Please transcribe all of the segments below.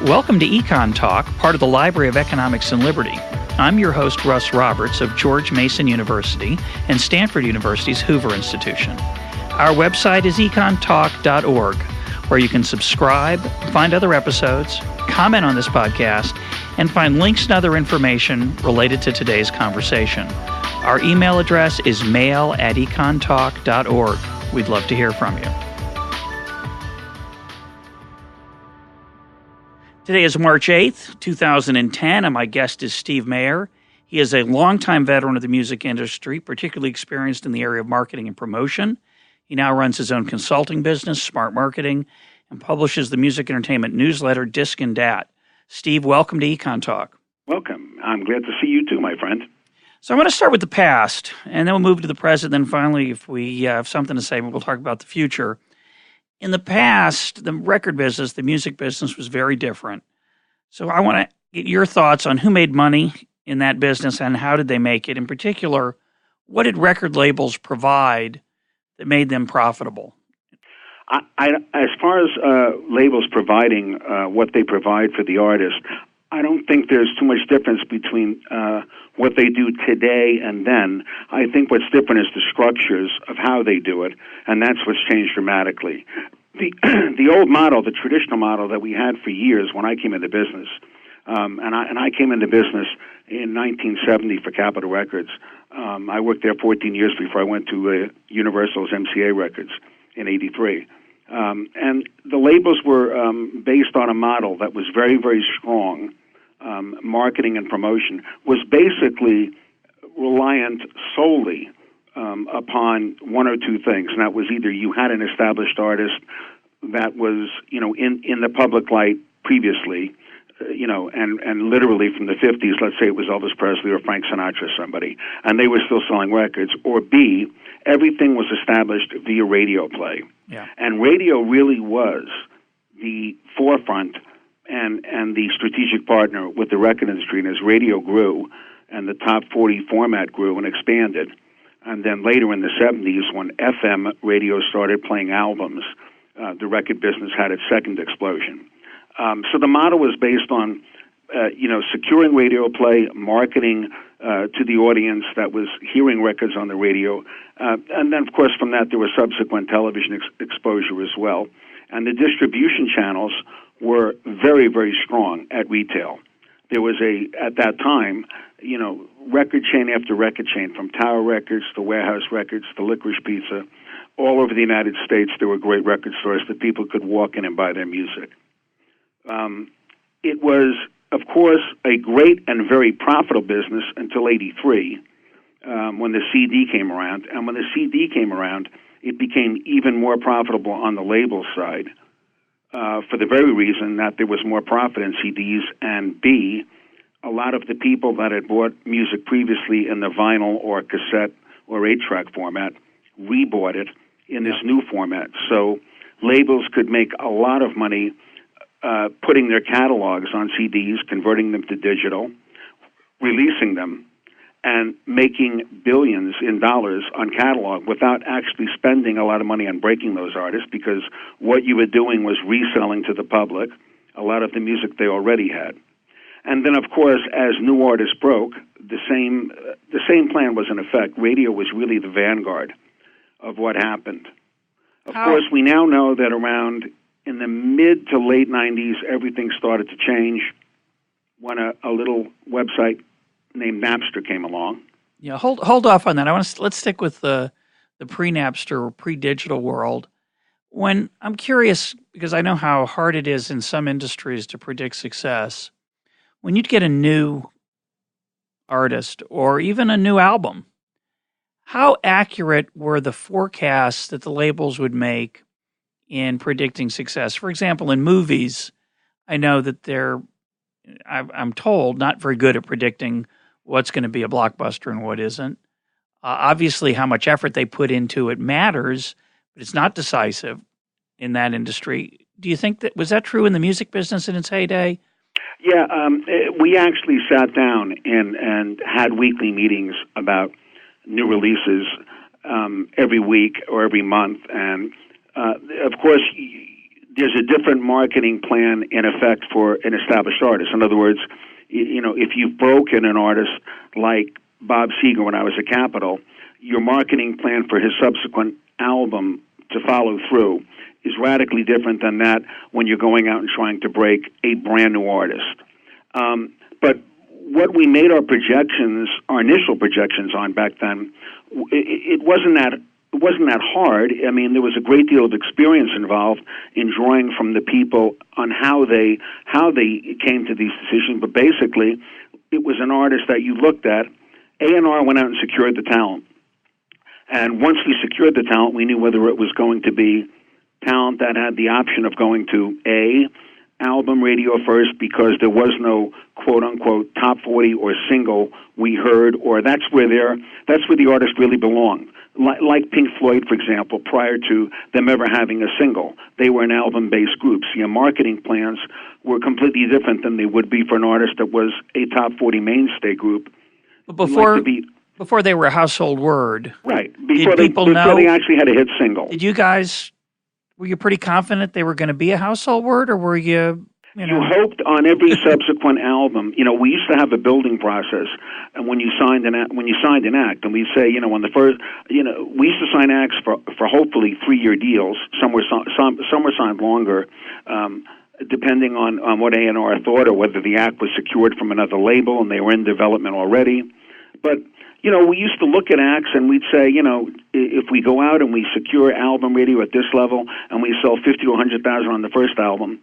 Welcome to EconTalk, part of the Library of Economics and Liberty. I'm your host, Russ Roberts of George Mason University and Stanford University's Hoover Institution. Our website is econtalk.org, where you can subscribe, find other episodes, comment on this podcast, and find links and other information related to today's conversation. Our email address is mail@econtalk.org. We'd love to hear from you. Today is March 8th, 2010, and my guest is Steve Meyer. He is a longtime veteran of the music industry, particularly experienced in the area of marketing and promotion. He now runs his own consulting business, Smart Marketing, and publishes the music entertainment newsletter Disc and Dat. Steve, welcome to EconTalk. Welcome. I'm glad to see you too, my friend. So I want to start with the past, and then we'll move to the present. Then finally, if we have something to say, we'll talk about the future. In the past, the record business, the music business was very different. So I want to get your thoughts on who made money in that business and how did they make it. In particular, what did record labels provide that made them profitable? As far as labels providing what they provide for the artist, I don't think there's too much difference between what they do today and then. I think what's different is the structures of how they do it, and that's what's changed dramatically. The old model, the traditional model that we had for years when I came into business, and I came into business in 1970 for Capitol Records. I worked there 14 years before I went to Universal's MCA Records in '83. And the labels were based on a model that was very, very strong. Marketing and promotion was basically reliant solely upon one or two things, and that was either you had an established artist that was, in the public light previously, and literally from the 50s, let's say it was Elvis Presley or Frank Sinatra or somebody, and they were still selling records, or B, everything was established via radio play. Yeah. And radio really was the forefront and the strategic partner with the record industry. And as radio grew and the top 40 format grew and expanded, and then later in the 70s when FM radio started playing albums, the record business had its second explosion. So the model was based on, securing radio play, marketing to the audience that was hearing records on the radio. And then, of course, from that, there was subsequent television exposure as well. And the distribution channels were very, very strong at retail. There was at that time, record chain after record chain, from Tower Records to Warehouse Records to Licorice Pizza. All over the United States, there were great record stores that people could walk in and buy their music. It was, of course, a great and very profitable business until '83, when the CD came around. And when the CD came around, it became even more profitable on the label side, for the very reason that there was more profit in CDs, and B, a lot of the people that had bought music previously in the vinyl or cassette or 8-track format rebought it in this new format. So labels could make a lot of money putting their catalogs on CDs, converting them to digital, releasing them, and making billions in dollars on catalog without actually spending a lot of money on breaking those artists, because what you were doing was reselling to the public a lot of the music they already had. And then, of course, as new artists broke, the same plan was in effect. Radio was really the vanguard of what happened. Of course, we now know that around in the mid to late 90s, everything started to change when a little website named Napster came along. Yeah, hold off on that. Let's stick with the pre-Napster or pre-digital world. When I'm curious, because I know how hard it is in some industries to predict success, when you'd get a new artist or even a new album, how accurate were the forecasts that the labels would make in predicting success? For example, in movies, I know that I'm told, not very good at predicting what's going to be a blockbuster and what isn't. Obviously, how much effort they put into it matters, but it's not decisive in that industry. Do you think was that true in the music business in its heyday? Yeah, we actually sat down and had weekly meetings about new releases every week or every month. And, of course, there's a different marketing plan in effect for an established artist. In other words, if you've broken an artist like Bob Seger when I was at Capitol, your marketing plan for his subsequent album to follow through is radically different than that when you're going out and trying to break a brand new artist. But what we made our initial projections on back then, it wasn't that hard. I mean, there was a great deal of experience involved in drawing from the people on how they came to these decisions. But basically, it was an artist that you looked at. A&R went out and secured the talent. And once we secured the talent, we knew whether it was going to be talent that had the option of going to album radio first because there was no quote-unquote top 40 or single we heard, or that's where the artist really belonged. Like Pink Floyd, for example, prior to them ever having a single, they were an album-based group. So your marketing plans were completely different than they would be for an artist that was a top 40 mainstay group. But before they were a household word, right? Before they actually had a hit single. Were you pretty confident they were going to be a household word, or were you? You hoped on every subsequent album. We used to have a building process, and when you signed an act, and we say, on the first, we used to sign acts for hopefully 3-year deals. Some were signed longer, depending on what A&R thought, or whether the act was secured from another label and they were in development already. But we used to look at acts and we'd say, if we go out and we secure album radio at this level and we sell 50 to 100,000 on the first album,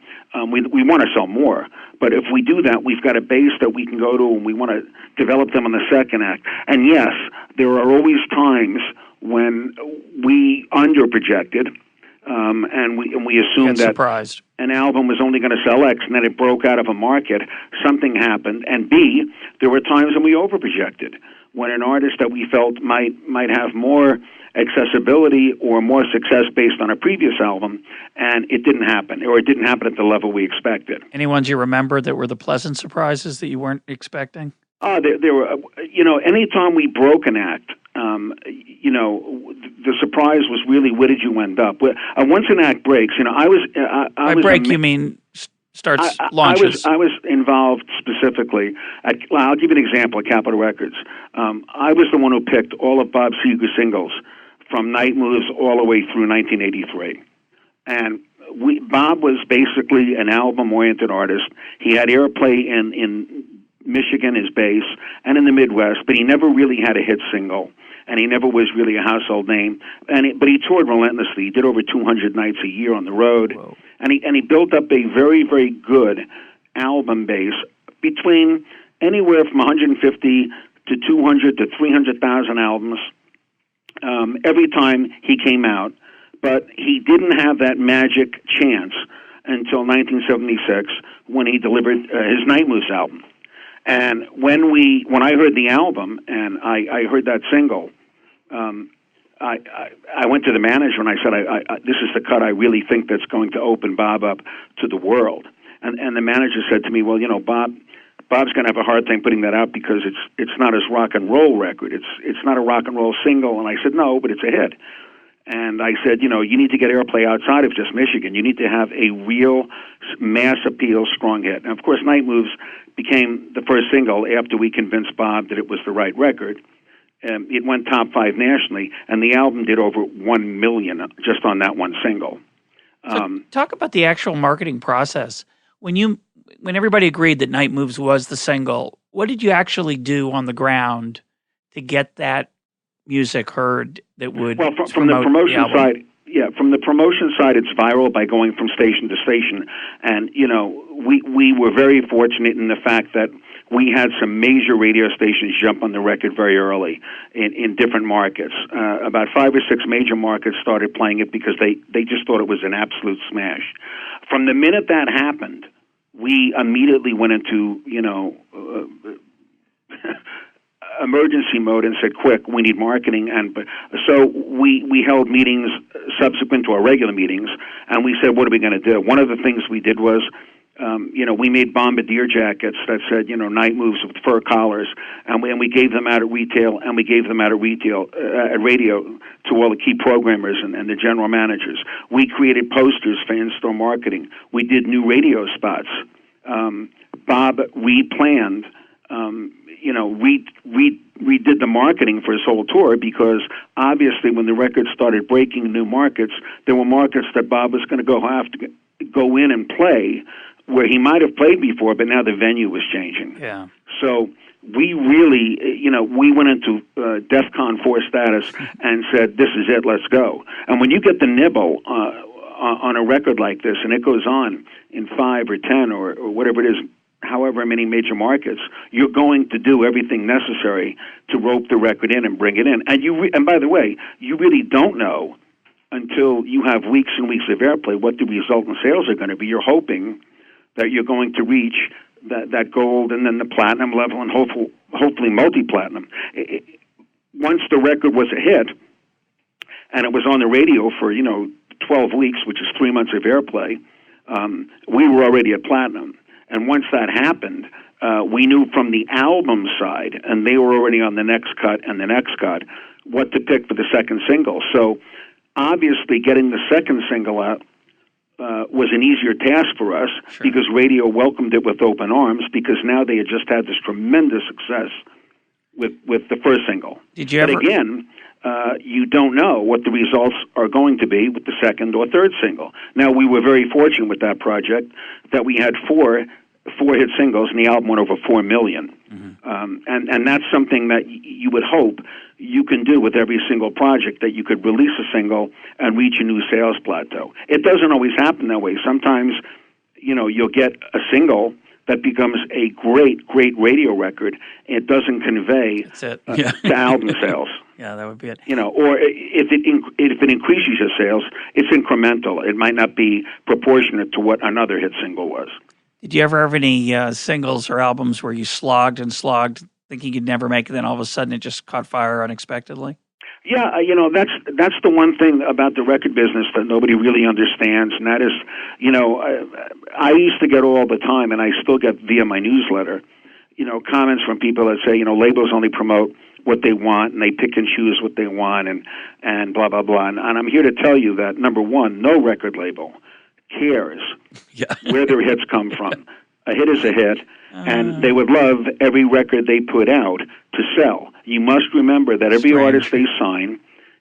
we want to sell more. But if we do that, we've got a base that we can go to, and we want to develop them on the second act. And yes, there are always times when we underprojected, and we assumed that surprised. An album was only going to sell X, and then it broke out of a market. Something happened, and B, there were times when we overprojected, when an artist that we felt might have more accessibility or more success based on a previous album, and it didn't happen, or it didn't happen at the level we expected. Any ones you remember that were the pleasant surprises that you weren't expecting? There were, anytime we broke an act, the surprise was really, where did you end up? Once an act breaks, By break, you mean launches? I was involved specifically. I'll give you an example at Capitol Records. I was the one who picked all of Bob Seger's singles from Night Moves all the way through 1983. And Bob was basically an album-oriented artist. He had airplay in Michigan, his base, and in the Midwest, but he never really had a hit single, and he never was really a household name. But he toured relentlessly. He did over 200 nights a year on the road. Whoa. And he built up a very, very good album base between anywhere from 150 to 200 to 300,000 albums every time he came out. But he didn't have that magic chance until 1976 when he delivered his Night Moves album. And when I heard the album and I heard that single, I went to the manager and I said, this is the cut I really think that's going to open Bob up to the world. And the manager said to me, well, Bob's going to have a hard time putting that out because it's not his rock and roll record. It's not a rock and roll single. And I said, no, but it's a hit. And I said, you need to get airplay outside of just Michigan. You need to have a real mass appeal, strong hit. And of course, Night Moves became the first single after we convinced Bob that it was the right record. It went top 5 nationally, and the album did over 1 million just on that one single. So talk about the actual marketing process. When everybody agreed that Night Moves was the single, what did you actually do on the ground to get that music heard that would from the promotion side? Yeah, from the promotion side, it's viral by going from station to station, and we were very fortunate in the fact that we had some major radio stations jump on the record very early in different markets. About 5 or 6 major markets started playing it because they just thought it was an absolute smash. From the minute that happened, we immediately went into emergency mode and said, quick, we need marketing. And so we held meetings subsequent to our regular meetings, and we said, what are we going to do? One of the things we did was We made bombardier jackets that said, night moves with fur collars, and we gave them out at retail, and we gave them out at retail, at radio to all the key programmers and the general managers. We created posters for in-store marketing. We did new radio spots. Bob replanned, redid the marketing for his whole tour because obviously when the record started breaking new markets, there were markets that Bob was going to have to go in and play where he might have played before, but now the venue was changing. Yeah. So we really, we went into DEFCON 4 status and said, this is it, let's go. And when you get the nibble on a record like this, and it goes on in 5 or 10 or whatever it is, however many major markets, you're going to do everything necessary to rope the record in and bring it in. And and by the way, you really don't know until you have weeks and weeks of airplay what the resultant sales are going to be. You're hoping that you're going to reach that gold and then the platinum level and hopefully multi-platinum. Once the record was a hit and it was on the radio for 12 weeks, which is 3 months of airplay, we were already at platinum. And once that happened, we knew from the album side, and they were already on the next cut and the next cut, what to pick for the second single. So obviously getting the second single out was an easier task for us because radio welcomed it with open arms because now they had just had this tremendous success with the first single. Did you ever... But again, you don't know what the results are going to be with the second or third single. Now, we were very fortunate with that project that we had four hit singles, and the album went over 4 million. Mm-hmm. And that's something that you would hope you can do with every single project, that you could release a single and reach a new sales plateau. It doesn't always happen that way. Sometimes, you'll get a single that becomes a great radio record. It doesn't convey to album sales. Yeah, that would be it. Or if it increases your sales, it's incremental. It might not be proportionate to what another hit single was. Did you ever have any singles or albums where you slogged and slogged, thinking you'd never make it, then all of a sudden it just caught fire unexpectedly? Yeah, that's the one thing about the record business that nobody really understands, and that is, I used to get all the time, and I still get via my newsletter, comments from people that say, labels only promote what they want, and they pick and choose what they want, and blah, blah, blah. And I'm here to tell you that, number one, no record label cares where their hits come from. A hit is a hit, and they would love every record they put out to sell. You must remember that every artist they sign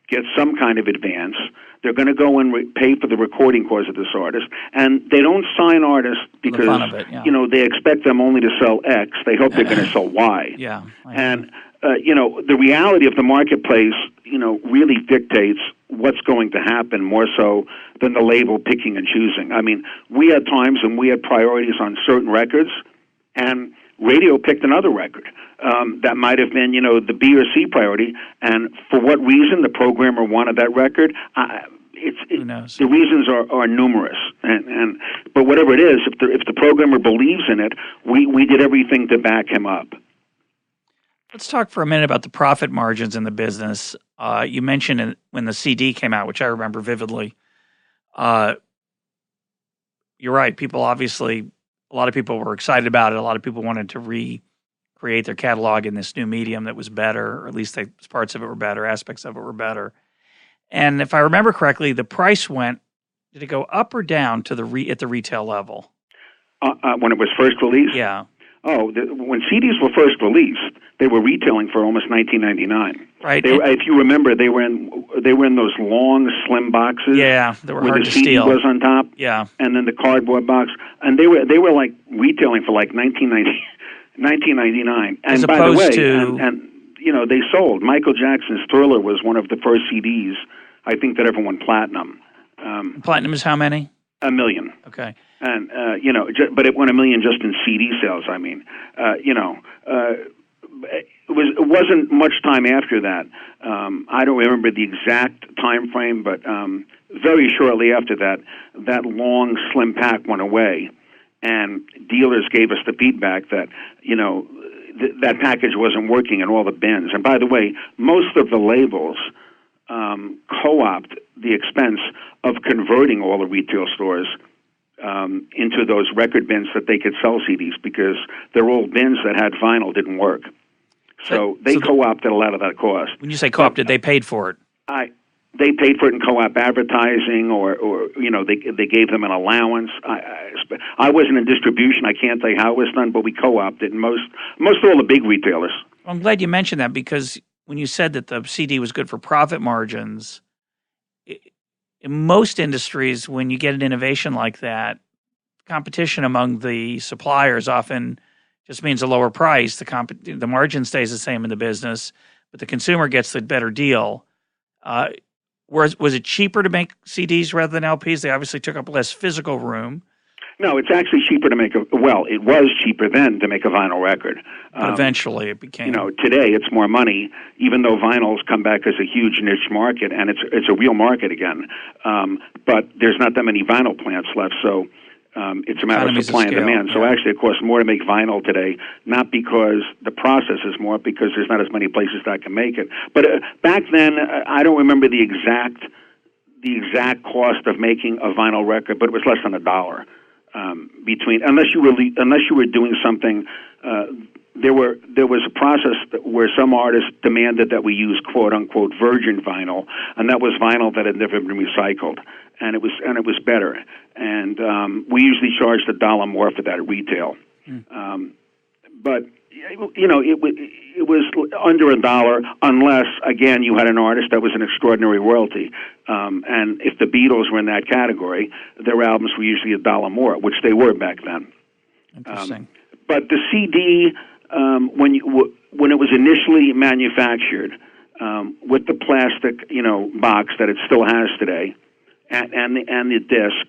gets some kind of advance. They're going to go and pay for the recording costs of this artist, and they don't sign artists because they expect them only to sell X. They hope they're going to sell Y. Yeah, and the reality of the marketplace, really dictates what's going to happen more so than the label picking and choosing. I mean, we had times when we had priorities on certain records, and radio picked another record that might have been, the B or C priority, and for what reason the programmer wanted that record, who knows? The reasons are numerous, but whatever it is, if the programmer believes in it, we did everything to back him up. Let's talk for a minute about the profit margins in the business. You mentioned when the CD came out, which I remember vividly. You're right. People obviously, a lot of people were excited about it. A lot of people wanted to recreate their catalog in this new medium that was better, or at least parts of it were better, aspects of it were better. And if I remember correctly, the price did it go up or down to at the retail level? When it was first released? Yeah. Oh, when CDs were first released, they were retailing for almost $19.99. Right. If you remember, they were in those long, slim boxes. Yeah, they were hard to steal. Where the CD was on top. Yeah. And then the cardboard box, and they were like retailing for like $19.99. And as by the way, to... and they sold. Michael Jackson's Thriller was one of the first CDs I think that ever went platinum. Platinum is how many? 1 million. Okay. And, but it went 1 million just in CD sales, I mean. It wasn't much time after that. I don't remember the exact time frame, but very shortly after that, that long, slim pack went away. And dealers gave us the feedback that, that package wasn't working in all the bins. And by the way, most of the labels co-opt the expense of converting all the retail stores into those record bins that they could sell CDs, because their old bins that had vinyl didn't work. So they co-opted a lot of that cost. When you say co-opted, they paid for it. They paid for it in co-op advertising, or they gave them an allowance. I wasn't in distribution. I can't tell you how it was done, but we co-opted in most all the big retailers. Well, I'm glad you mentioned that, because when you said that the CD was good for profit margins, in most industries, when you get an innovation like that, competition among the suppliers often just means a lower price. The margin stays the same in the business, but the consumer gets the better deal. Was it cheaper to make CDs rather than LPs? They obviously took up less physical room. No, it's actually cheaper to make it was cheaper then to make a vinyl record. But eventually it became. Today it's more money, even though vinyl's come back as a huge niche market, and it's a real market again. But there's not that many vinyl plants left, so it's a matter of supply and demand. So actually it costs more to make vinyl today, not because the process is more, because there's not as many places that can make it. But back then, I don't remember the exact cost of making a vinyl record, but it was less than $1. Unless you were doing something, there was a process where some artists demanded that we use quote unquote virgin vinyl, and that was vinyl that had never been recycled, and it was better. And we usually charged $1 more for that at retail. But it was under $1, unless again you had an artist that was an extraordinary royalty. And if the Beatles were in that category, their albums were usually $1 more, which they were back then. Interesting. But the CD, when it was initially manufactured, with the plastic box that it still has today, and the disc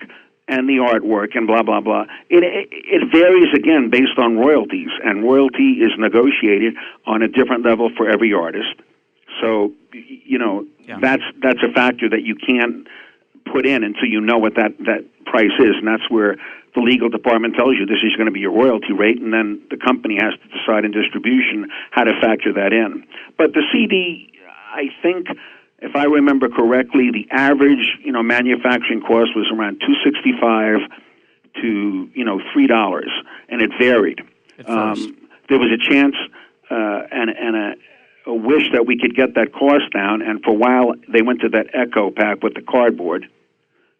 and the artwork and blah blah blah, it varies again based on royalties, and royalty is negotiated on a different level for every artist. So that's a factor that you can't put in until you know what that price is, and that's where the legal department tells you this is going to be your royalty rate, and then the company has to decide in distribution how to factor that in. But the CD, I think, if I remember correctly, the average manufacturing cost was around $2.65 to $3, and it varied. There was a chance and a wish that we could get that cost down, and for a while they went to that Echo pack with the cardboard.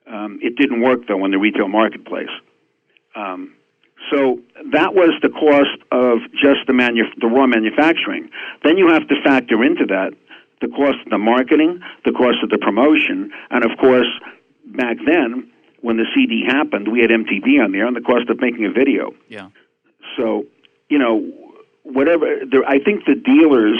It didn't work though in the retail marketplace. So that was the cost of just the raw manufacturing. Then you have to factor into that the cost of the marketing, the cost of the promotion, and of course, back then, when the CD happened, we had MTV on there, and the cost of making a video. Yeah. So, I think the dealers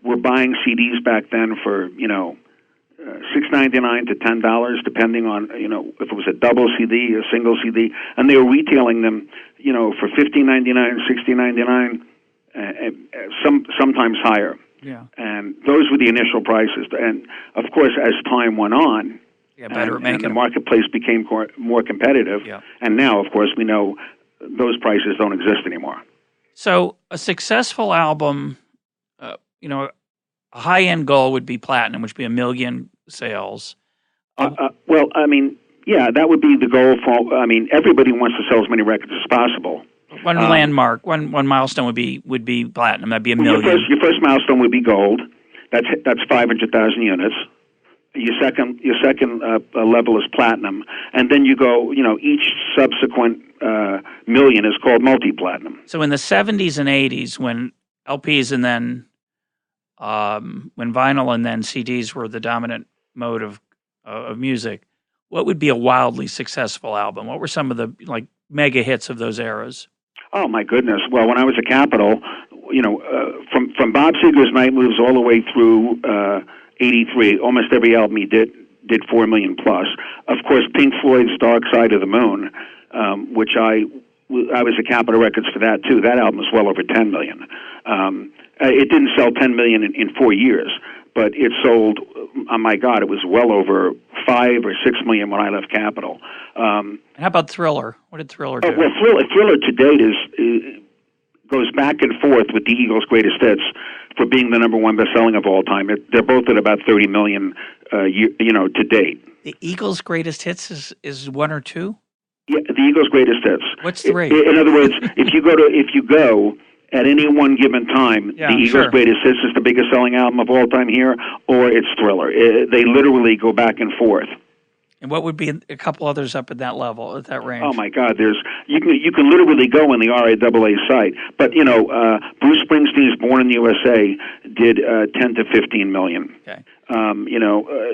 were buying CDs back then for, $6.99 to $10, depending on, if it was a double CD, a single CD, and they were retailing them, for $15.99, $16.99, sometimes higher. Yeah. And those were the initial prices. And, of course, as time went on, and the marketplace became more competitive, and now, of course, we know those prices don't exist anymore. So a successful album, a high-end goal would be platinum, which would be 1 million sales. That would be the goal for, everybody wants to sell as many records as possible. One landmark, one milestone would be platinum. That'd be 1 million. Your first milestone would be gold. That's 500,000 units. Your second level is platinum, and then you go. Each subsequent million is called multi-platinum. So in the 70s and 80s, when LPs and then when vinyl and then CDs were the dominant mode of music, what would be a wildly successful album? What were some of the mega hits of those eras? Oh my goodness! Well, when I was at Capitol, from Bob Seger's Night Moves all the way through '83, almost every album he did 4 million plus. Of course, Pink Floyd's Dark Side of the Moon, which I was at Capitol Records for that too. That album was well over 10 million. It didn't sell 10 million in 4 years, but it sold. Oh my God! It was well over 5 or 6 million when I left Capitol. And how about Thriller? What did Thriller do? Well, Thriller to date goes back and forth with the Eagles' greatest hits for being the number one best-selling of all time. They're both at about 30 million, to date. The Eagles' greatest hits is 1 or 2? Yeah, the Eagles' greatest hits. What's 3? In other words, if you go at any one given time, the Eagles' greatest hits is the biggest selling album of all time here, or it's Thriller. They literally go back and forth. And what would be a couple others up at that level, at that range? Oh my God! You can literally go on the RIAA site, but Bruce Springsteen's "Born in the USA" did 10 to 15 million. Okay.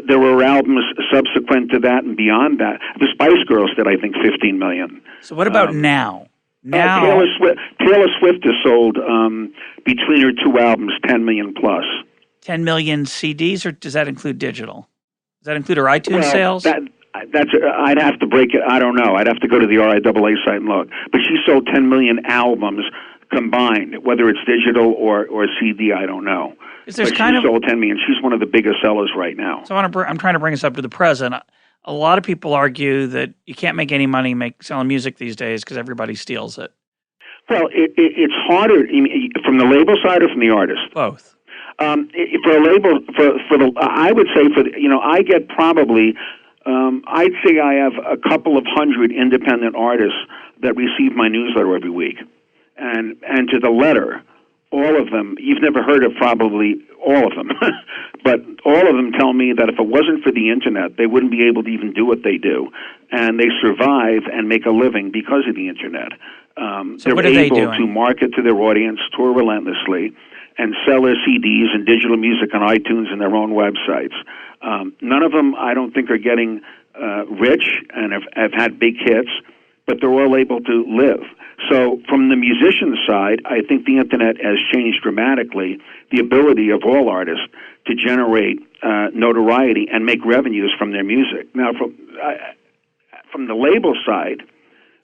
There were albums subsequent to that and beyond that. The Spice Girls did, I think, 15 million. So what about now? Taylor Swift has sold between her 2 albums 10 million plus. 10 million CDs, or does that include digital? Does that include her iTunes sales? That's I'd have to break it. I don't know. I'd have to go to the RIAA site and look. But she sold 10 million albums combined, whether it's digital or CD. I don't know. But she sold 10 million. She's one of the biggest sellers right now. So I'm trying to bring us up to the present. A lot of people argue that you can't make any money selling music these days because everybody steals it. Well, it's harder from the label side or from the artist. Both. For a label, I would say I get probably. I'd say I have a couple of hundred independent artists that receive my newsletter every week, and to the letter, all of them. You've never heard of probably all of them, but all of them tell me that if it wasn't for the internet, they wouldn't be able to even do what they do, and they survive and make a living because of the internet. So they're able to market to their audience, tour relentlessly, and sell their CDs and digital music on iTunes and their own websites. None of them, I don't think, are getting rich and have had big hits, but they're all able to live. So from the musician side, I think the internet has changed dramatically the ability of all artists to generate notoriety and make revenues from their music. Now, from the label side...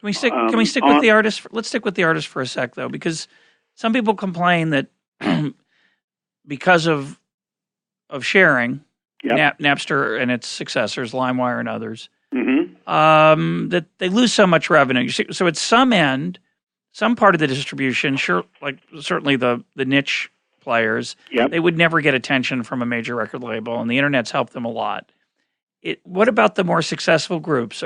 Can we stick with the artist? Let's stick with the artist for a sec, though, because some people complain that because of sharing, Napster and its successors, LimeWire and others, that they lose so much revenue. So at some end, some part of the distribution, certainly the niche players, they would never get attention from a major record label, and the internet's helped them a lot. What about the more successful groups?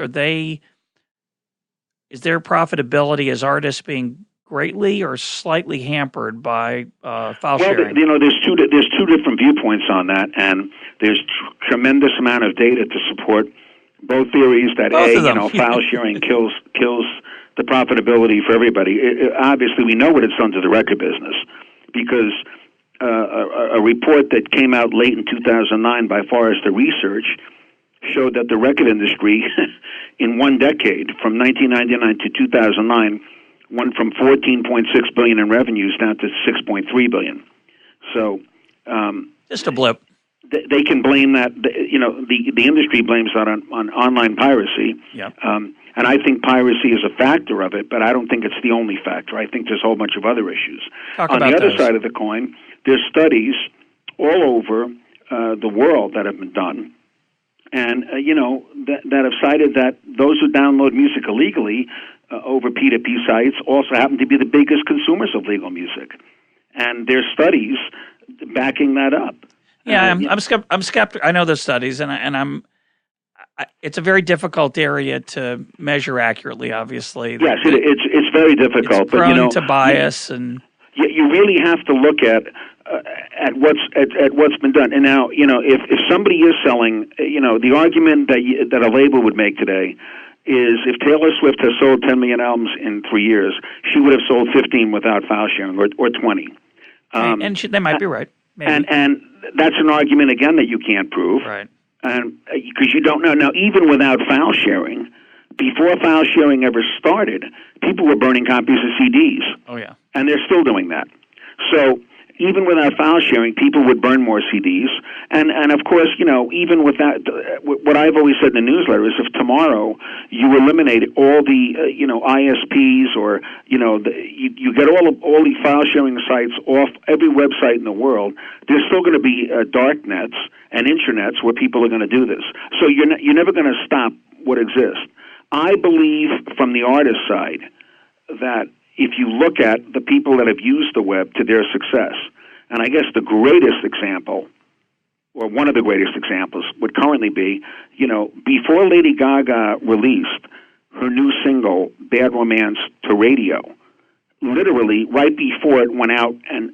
Is their profitability as artists being greatly or slightly hampered by file sharing? Well, there's two different viewpoints on that, and there's tremendous amount of data to support both theories that file sharing kills the profitability for everybody. Obviously, we know what it's done to the record business because a report that came out late in 2009 by Forrester Research showed that the record industry in one decade, from 1999 to 2009, went from $14.6 billion in revenues down to $6.3 billion. So, just a blip. They can blame that. The industry blames that on online piracy. Yep. And I think piracy is a factor of it, but I don't think it's the only factor. I think there's a whole bunch of other issues. On the other side of the coin, there's studies all over the world that have been done, and that have cited that those who download music illegally over P2P sites also happen to be the biggest consumers of legal music, and there's studies backing that up. Yeah, I'm skeptical. I know those studies, and it's a very difficult area to measure accurately. Obviously, yes, it's very difficult. It's prone to bias, and you really have to look at what's been done. And now, if somebody is selling, the argument that a label would make today is if Taylor Swift has sold 10 million albums in 3 years, she would have sold 15 without file sharing, or 20. And they might be right. Maybe. And that's an argument again that you can't prove, right? And because you don't know. Now, even without file sharing, before file sharing ever started, people were burning copies of CDs. Oh yeah, and they're still doing that. So even without file sharing, people would burn more CDs. And of course, even with that, what I've always said in the newsletter is if tomorrow you eliminate all the, ISPs or, you get all the file sharing sites off every website in the world, there's still going to be dark nets and intranets where people are going to do this. So you're never going to stop what exists. I believe from the artist side that if you look at the people that have used the web to their success, and I guess the greatest example, or one of the greatest examples, would currently be, before Lady Gaga released her new single, Bad Romance, to radio. Literally, right before it went out and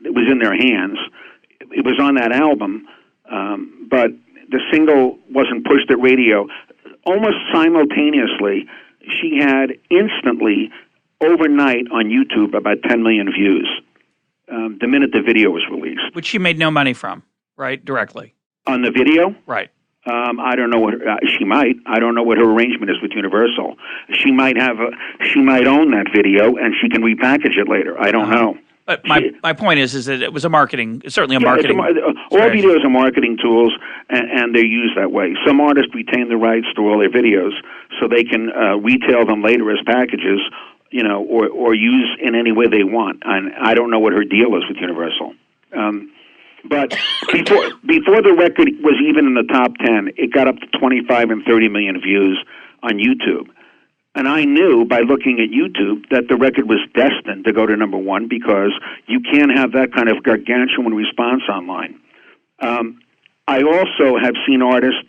it was in their hands. It was on that album, but the single wasn't pushed at radio. Almost simultaneously, she had instantly, overnight on YouTube, about 10 million views the minute the video was released. Which she made no money from, right, directly? On the video? Right. I don't know what she might. I don't know what her arrangement is with Universal. She might own that video, and she can repackage it later. I don't know. But my point is that it was certainly a marketing. All videos are marketing tools, and they're used that way. Some artists retain the rights to all their videos, so they can retail them later as packages, or use in any way they want. And I don't know what her deal is with Universal. But before the record was even in the top 10, it got up to 25 and 30 million views on YouTube. And I knew by looking at YouTube that the record was destined to go to number one because you can't have that kind of gargantuan response online. I also have seen artists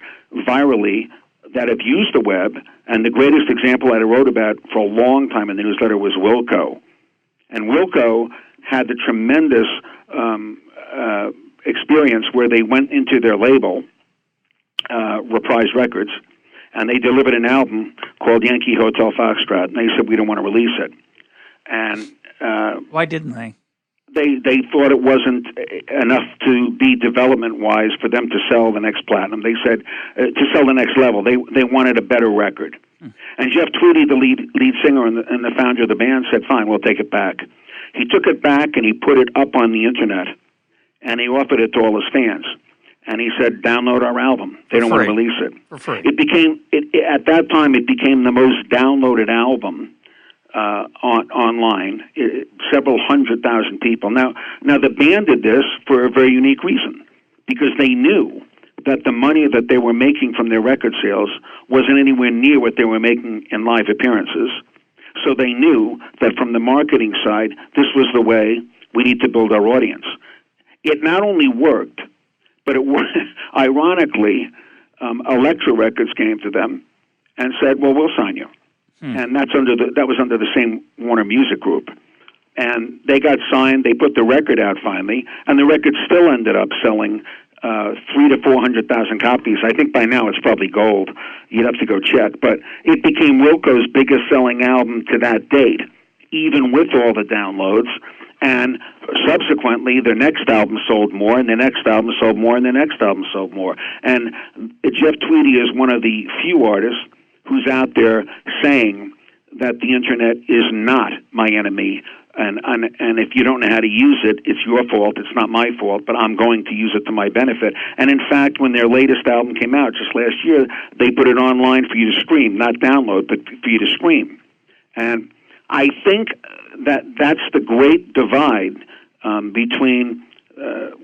virally that have used the web, and the greatest example that I wrote about for a long time in the newsletter was Wilco. And Wilco had the tremendous experience where they went into their label, Reprise Records, and they delivered an album called Yankee Hotel Foxtrot, and they said, we don't want to release it. And why didn't they? They thought it wasn't enough to be development-wise for them to sell the next platinum. They said, to sell the next level, they wanted a better record. And Jeff Tweedy, the lead singer and the founder of the band, said, fine, we'll take it back. He took it back and he put it up on the internet, and he offered it to all his fans. And he said, download our album. They don't want to release it. For free. At that time, it became the most downloaded album online. Several 100,000 people. Now the band did this for a very unique reason, because they knew that the money that they were making from their record sales wasn't anywhere near what they were making in live appearances. So they knew that from the marketing side, this was the way we need to build our audience. It not only worked, but ironically, Elektra Records came to them and said, well, we'll sign you. And that was under the same Warner Music Group. And they got signed, they put the record out finally, and the record still ended up selling 300,000 to 400,000 copies. I think by now it's probably gold. You'd have to go check. But it became Wilco's biggest selling album to that date, even with all the downloads. And subsequently, their next album sold more, and the next album sold more, and the next album sold more. And Jeff Tweedy is one of the few artists who's out there saying that the internet is not my enemy, and if you don't know how to use it, it's your fault, it's not my fault, but I'm going to use it to my benefit. And in fact, when their latest album came out just last year, they put it online for you to stream, not download, but for you to stream. And I think that's the great divide between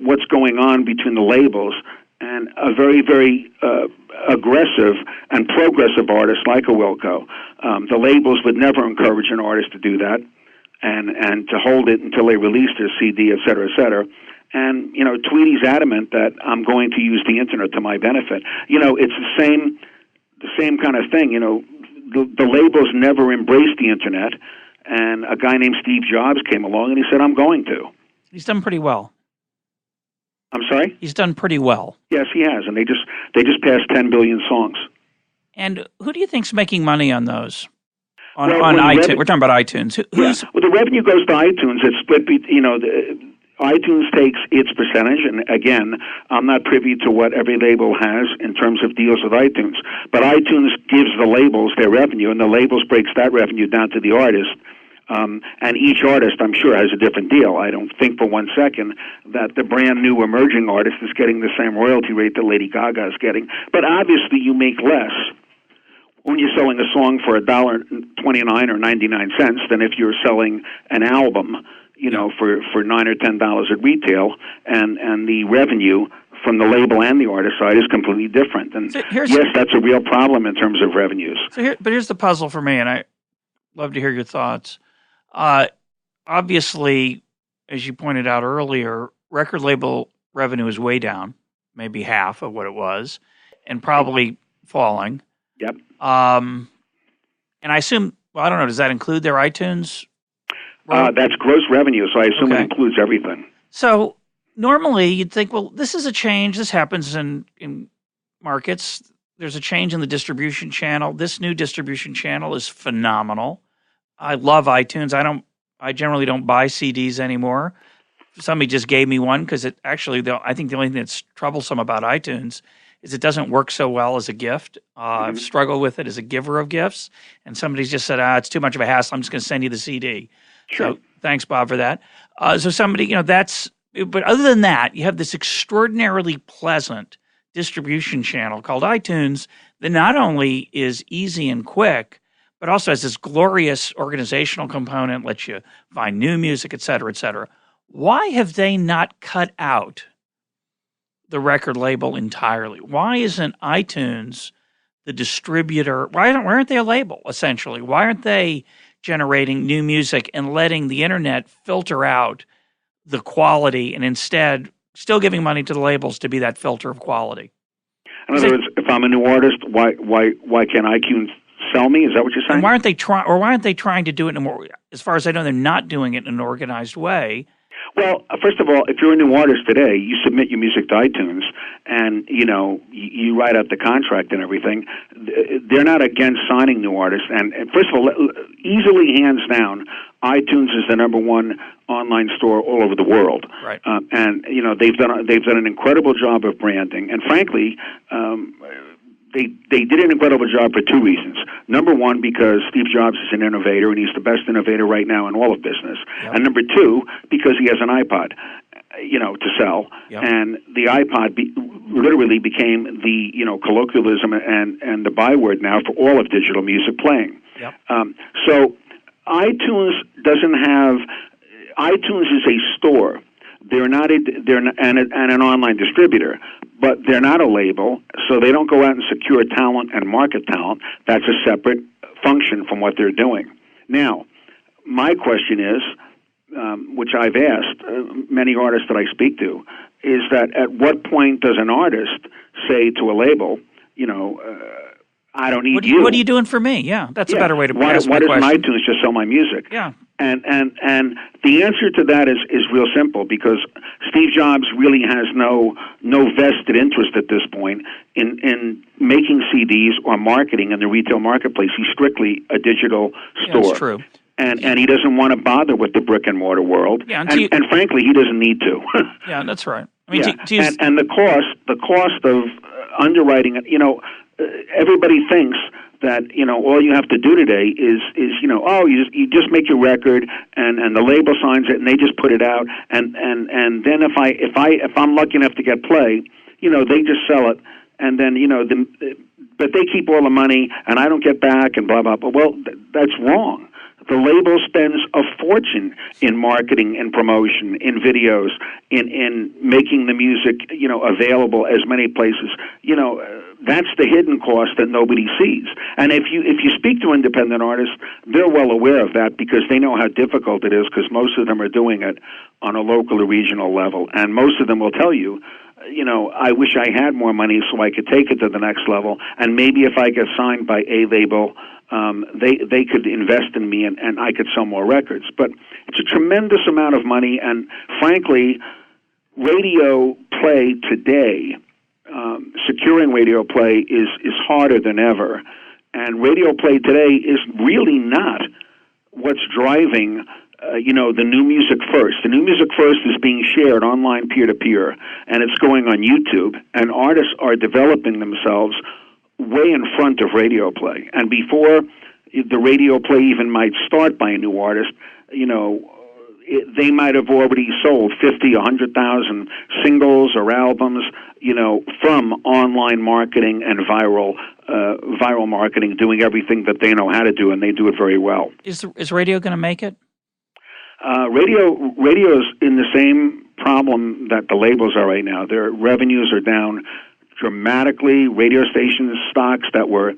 what's going on between the labels and a very, very aggressive and progressive artist like a Wilco. The labels would never encourage an artist to do that and to hold it until they release their CD, et cetera, et cetera. And, Tweedy's adamant that I'm going to use the internet to my benefit. It's the same kind of thing. The labels never embraced the internet, and a guy named Steve Jobs came along and he said, I'm going to. He's done pretty well. I'm sorry? He's done pretty well. Yes, he has, and they just passed 10 billion songs. And who do you think's making money on those? On iTunes, we're talking about iTunes. Well, the revenue goes to iTunes. It's split. iTunes takes its percentage, and again, I'm not privy to what every label has in terms of deals with iTunes. But iTunes gives the labels their revenue, and the labels breaks that revenue down to the artist. And each artist, I'm sure, has a different deal. I don't think for one second that the brand new emerging artist is getting the same royalty rate that Lady Gaga is getting. But obviously, you make less when you're selling a song for $1.29 or 99 cents than if you're selling an album, for $9 or $10 at retail, and the revenue from the label and the artist side is completely different. And yes, that's a real problem in terms of revenues. But here's the puzzle for me, and I love to hear your thoughts. Obviously, as you pointed out earlier, record label revenue is way down, maybe half of what it was, and probably falling. Yep. And And I assume, well, I don't know, does that include their iTunes? That's gross revenue, so I assume it includes everything. So normally you'd think, well, this is a change. This happens in markets. There's a change in the distribution channel. This new distribution channel is phenomenal. I love iTunes. I generally don't buy CDs anymore. Somebody just gave me one because it actually, I think the only thing that's troublesome about iTunes is it doesn't work so well as a gift. I've struggled with it as a giver of gifts, and somebody's just said, it's too much of a hassle. I'm just going to send you the CD. Sure. So thanks, Bob, for that. So somebody, but other than that, you have this extraordinarily pleasant distribution channel called iTunes that not only is easy and quick, but also has this glorious organizational component, lets you find new music, et cetera, et cetera. Why have they not cut out the record label entirely? Why isn't iTunes the distributor? Why aren't they a label, essentially? Why aren't they generating new music and letting the internet filter out the quality and instead still giving money to the labels to be that filter of quality? In other words, if I'm a new artist, why can't iTunes sell me? Is that what you're saying? And why aren't they trying to do it in a more, as far as I know, they're not doing it in an organized way. Well, first of all, if you're a new artist today, you submit your music to iTunes, and you write out the contract and everything. They're not against signing new artists. And first of all, easily hands down, iTunes is the number one online store all over the world. Right. And they've done an incredible job of branding. And frankly, They did an incredible job for two reasons. Number one, because Steve Jobs is an innovator, and he's the best innovator right now in all of business. Yep. And number two, because he has an iPod, to sell. Yep. And the iPod literally became the colloquialism and the byword now for all of digital music playing. Yep. So iTunes iTunes is a store. They're not an online distributor, but they're not a label, so they don't go out and secure talent and market talent. That's a separate function from what they're doing. Now, my question is, which I've asked many artists that I speak to, is that at what point does an artist say to a label, I don't need you. What are you doing for me? Yeah, that's a better way to ask my question. Why doesn't iTunes just sell my music? Yeah. And the answer to that is real simple, because Steve Jobs really has no vested interest at this point in making CDs or marketing in the retail marketplace. He's strictly a digital store. That's true. And he doesn't want to bother with the brick and mortar world. Yeah, and frankly, he doesn't need to. Yeah, that's right. I mean, and the cost of underwriting it, everybody thinks that all you have to do today is you just make your record and the label signs it and they just put it out and then if I'm lucky enough to get play, they just sell it and then but they keep all the money and I don't get back and blah blah blah. Well, that's wrong. The label spends a fortune in marketing and promotion, in videos, in making the music, available as many places. That's the hidden cost that nobody sees. And if you speak to independent artists, they're well aware of that because they know how difficult it is, because most of them are doing it on a local or regional level. And most of them will tell you, I wish I had more money so I could take it to the next level. And maybe if I get signed by a label, they could invest in me and I could sell more records. But it's a tremendous amount of money, and frankly, radio play today, securing radio play is harder than ever. And radio play today is really not what's driving the new music first. The new music first is being shared online peer-to-peer, and it's going on YouTube, and artists are developing themselves way in front of radio play. And before the radio play even might start by a new artist, they might have already sold 50, 100,000 singles or albums, from online marketing and viral marketing, doing everything that they know how to do, and they do it very well. Is radio going to make it? Radio's in the same problem that the labels are right now. Their revenues are down dramatically. Radio stations stocks that were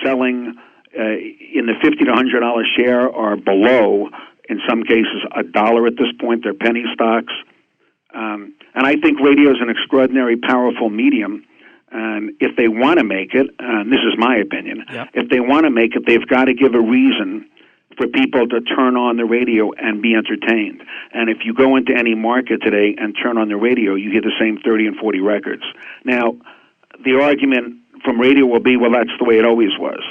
selling in the $50 to $100 share are below, in some cases, $1 at this point. They're penny stocks. And I think radio is an extraordinary, powerful medium. And if they want to make it, and this is my opinion, Yep. if they want to make it, they've got to give a reason for people to turn on the radio and be entertained. And if you go into any market today and turn on the radio, you hear the same 30 and 40 records. Now, the argument from radio will be, well, that's the way it always was.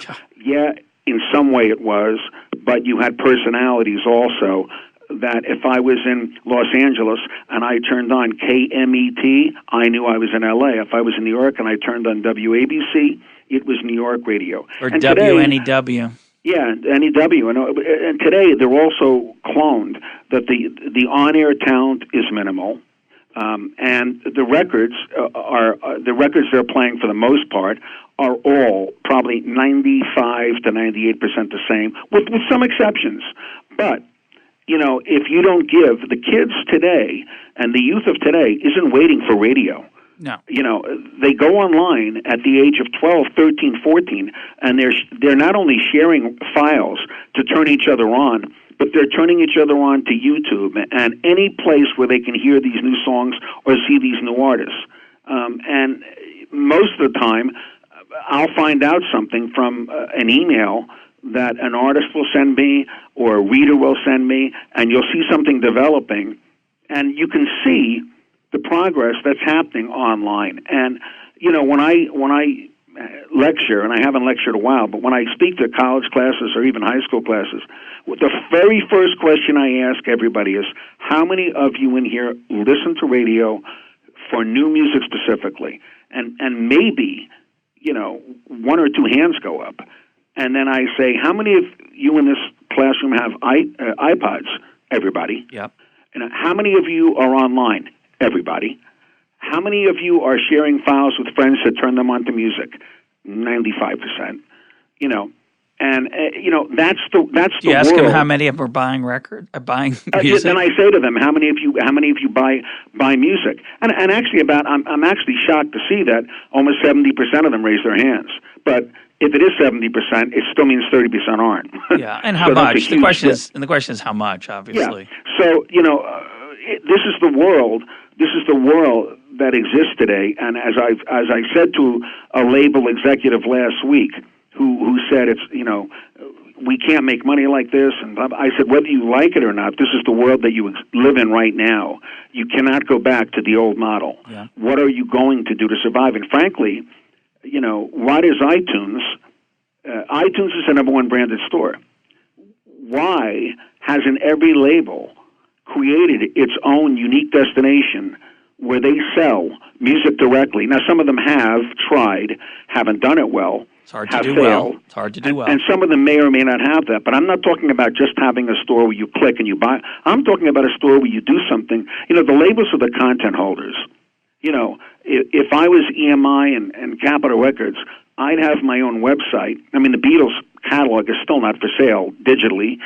Yeah, in some way it was, but you had personalities also that if I was in Los Angeles and I turned on KMET, I knew I was in LA. If I was in New York and I turned on WABC, it was New York radio. Or and WNEW. Yeah, NEW. And today they're also cloned, that the on-air talent is minimal. And the records the records they're playing for the most part are all probably 95 to 98% the same, with some exceptions. But if you don't give the kids today and the youth of today isn't waiting for radio. No. They go online at the age of 12, 13, 14, and they're not only sharing files to turn each other on, but they're turning each other on to YouTube and any place where they can hear these new songs or see these new artists. And most of the time, I'll find out something from an email that an artist will send me or a reader will send me, and you'll see something developing, and you can see the progress that's happening online. And when I lecture, and I haven't lectured a while, but when I speak to college classes or even high school classes, the very first question I ask everybody is, how many of you in here listen to radio for new music specifically? And maybe one or two hands go up. And then I say, how many of you in this classroom have iPods? Everybody. Yep. And how many of you are online? Everybody. How many of you are sharing files with friends that turn them on to music? 95%. And that's the Do you ask world. them how many of them are buying buying music? Then I say to them, how many of you buy music? And actually, I'm actually shocked to see that almost 70% of them raise their hands. But if it is 70%, it still means 30% aren't. Yeah, and how much? The question is how much, obviously. Yeah. So this is the world. This is the world that exists today. And as I said to a label executive last week, who said we can't make money like this, and I said, whether you like it or not, this is the world that you live in right now. You cannot go back to the old model. Yeah. What are you going to do to survive? And frankly, why does iTunes is the number one branded store. Why hasn't every label created its own unique destination where they sell music directly? Now, some of them have tried, haven't done it well. It's hard to do well. It's hard to do well. And some of them may or may not have that. But I'm not talking about just having a store where you click and you buy. I'm talking about a store where you do something. The labels are the content holders. If I was EMI and Capitol Records, I'd have my own website. I mean, the Beatles catalog is still not for sale digitally,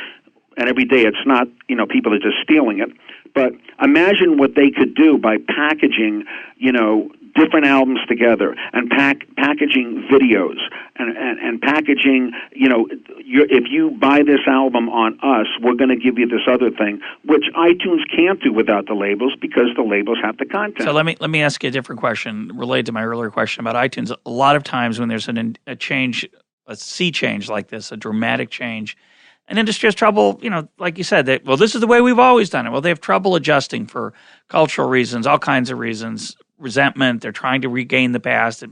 and every day it's not, people are just stealing it. But imagine what they could do by packaging, different albums together and packaging videos and packaging, if you buy this album on us, we're going to give you this other thing, which iTunes can't do without the labels because the labels have the content. So let me ask you a different question related to my earlier question about iTunes. A lot of times when there's a change, a sea change like this, a dramatic change, an industry has trouble, like you said, this is the way we've always done it. Well, they have trouble adjusting for cultural reasons, all kinds of reasons, resentment. They're trying to regain the past,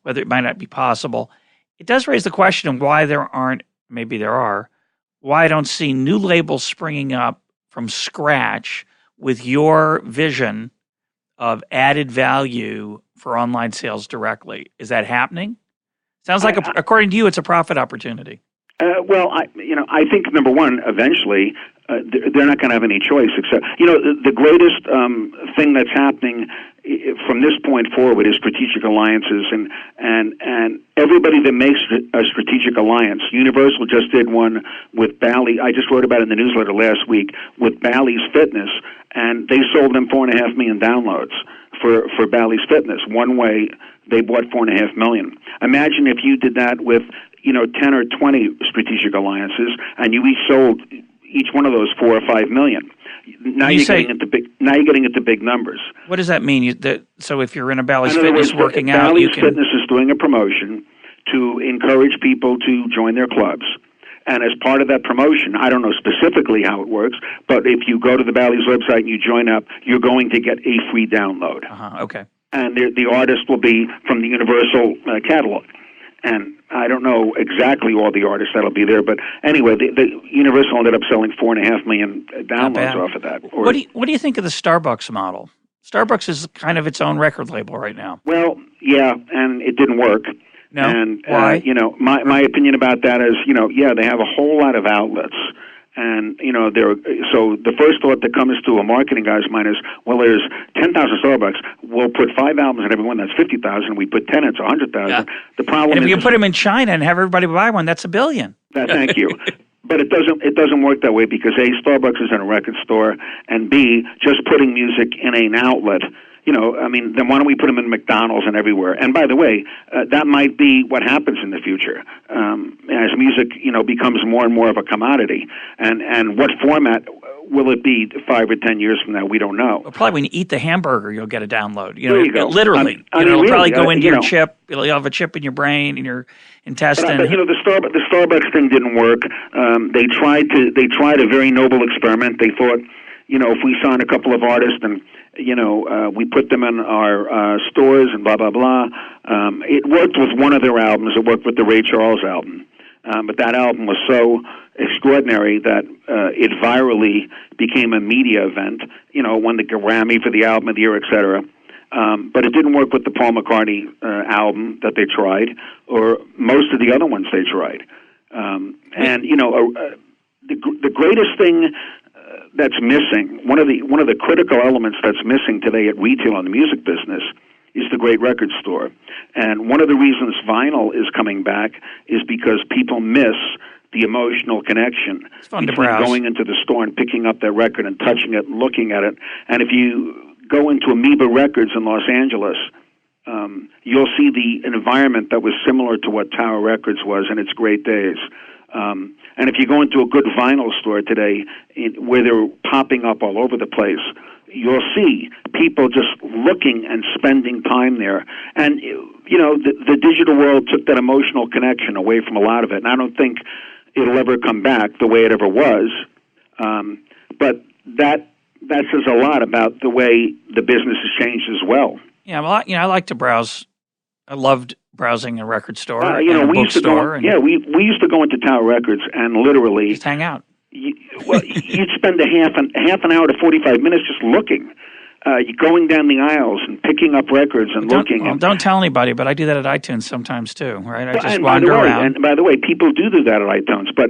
whether it might not be possible. It does raise the question of why there aren't, maybe there are, why I don't see new labels springing up from scratch with your vision of added value for online sales directly. Is that happening? Sounds like, according to you, it's a profit opportunity. Well, I think, number one, eventually they're not going to have any choice except, the greatest thing that's happening from this point forward is strategic alliances, and everybody that makes a strategic alliance. Universal just did one with Bally. I just wrote about it in the newsletter last week with Bally's Fitness, and they sold them 4.5 million downloads for Bally's Fitness. One way, they bought 4.5 million. Imagine if you did that with 10 or 20 strategic alliances, and you each sold each one of those 4 or 5 million. Now you're getting into big numbers. What does that mean? So if you're in a Bally's in other Fitness words, working out, Bally's you can... Fitness is doing a promotion to encourage people to join their clubs. And as part of that promotion, I don't know specifically how it works, but if you go to the Bally's website and you join up, you're going to get a free download. Okay. And the artist will be from the Universal catalog. And I don't know exactly all the artists that'll be there, but anyway, the Universal ended up selling 4.5 million downloads off of that. What do you think of the Starbucks model? Starbucks is kind of its own record label right now. Well, yeah, and it didn't work. No? And, why? My opinion about that is, they have a whole lot of outlets. And, so the first thought that comes to a marketing guy's mind is, well, there's 10,000 Starbucks. We'll put 5 albums in every one. That's 50,000. We put 10, it's 100,000. Yeah. The problem and if is... you put them in China and have everybody buy one, that's $1 billion. Thank you. But it doesn't work that way because A, Starbucks is in a record store, and B, just putting music in an outlet, then why don't we put them in McDonald's and everywhere? And by the way, that might be what happens in the future as music, becomes more and more of a commodity. And what format will it be 5 or 10 years from now? We don't know. Well, probably when you eat the hamburger, you'll get a download. There you go. Literally. It'll really, probably go into your chip. You'll have a chip in your brain, in your intestine. But the Starbucks thing didn't work. They tried a very noble experiment. They thought, if we sign a couple of artists and we put them in our stores and blah, blah, blah. It worked with one of their albums. It worked with the Ray Charles album. But that album was so extraordinary that it virally became a media event, won the Grammy for the album of the year, et cetera. But it didn't work with the Paul McCartney album that they tried, or most of the other ones they tried. The greatest thing that's missing, one of the critical elements that's missing today at retail in the music business is the great record store. And one of the reasons vinyl is coming back is because people miss the emotional connection between going into the store and picking up that record and touching it and looking at it. And if you go into Amoeba Records in Los Angeles, you'll see the environment that was similar to what Tower Records was in its great days. And if you go into a good vinyl store today, where they're popping up all over the place, you'll see people just looking and spending time there. And, the digital world took that emotional connection away from a lot of it. And I don't think it'll ever come back the way it ever was. But that says a lot about the way the business has changed as well. Yeah, well, I like to browse. I loved browsing a record store, we used to go. We used to go into Tower Records and literally just hang out. You'd spend a half an hour to 45 minutes just looking, going down the aisles and picking up records and looking. Well, don't tell anybody, but I do that at iTunes sometimes too, right? I just wander around. And by the way, people do that at iTunes, but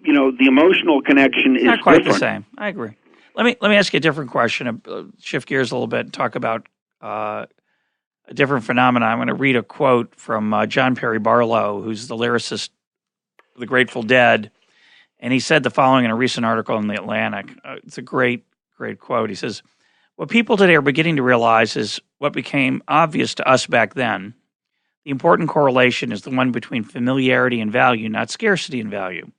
the emotional connection is not quite different. The same. I agree. Let me ask you a different question. Shift gears a little bit and talk about a different phenomenon. I'm going to read a quote from John Perry Barlow, who's the lyricist of the Grateful Dead, and he said the following in a recent article in The Atlantic. It's a great quote. He says, "What people today are beginning to realize is what became obvious to us back then. The important correlation is the one between familiarity and value, not scarcity and value.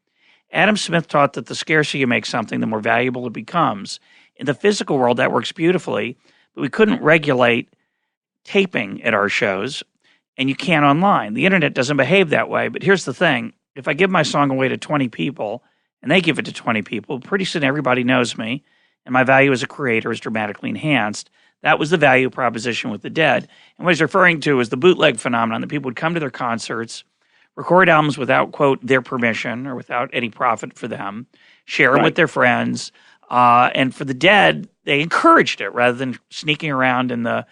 Adam Smith taught that the scarcer you make something, the more valuable it becomes. In the physical world, that works beautifully, but we couldn't regulate taping at our shows, and you can't online. The internet doesn't behave that way, but here's the thing. If I give my song away to 20 people, and they give it to 20 people, pretty soon everybody knows me, and my value as a creator is dramatically enhanced. That was the value proposition with the Dead." And what he's referring to is the bootleg phenomenon, that people would come to their concerts, record albums without, quote, their permission or without any profit for them, share them with their friends. And for the Dead, they encouraged it rather than sneaking around in the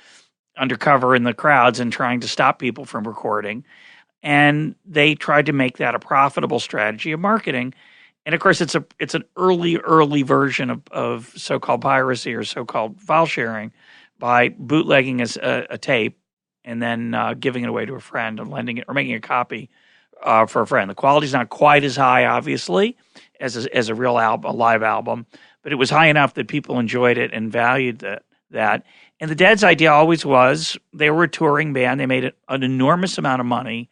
undercover in the crowds and trying to stop people from recording. And they tried to make that a profitable strategy of marketing. And of course, it's an early version of so-called piracy or so-called file sharing by bootlegging a tape and then giving it away to a friend and lending it or making a copy for a friend. The quality's not quite as high, obviously, as a real album, a live album, but it was high enough that people enjoyed it and valued that. And the Dead's idea always was they were a touring band. They made an enormous amount of money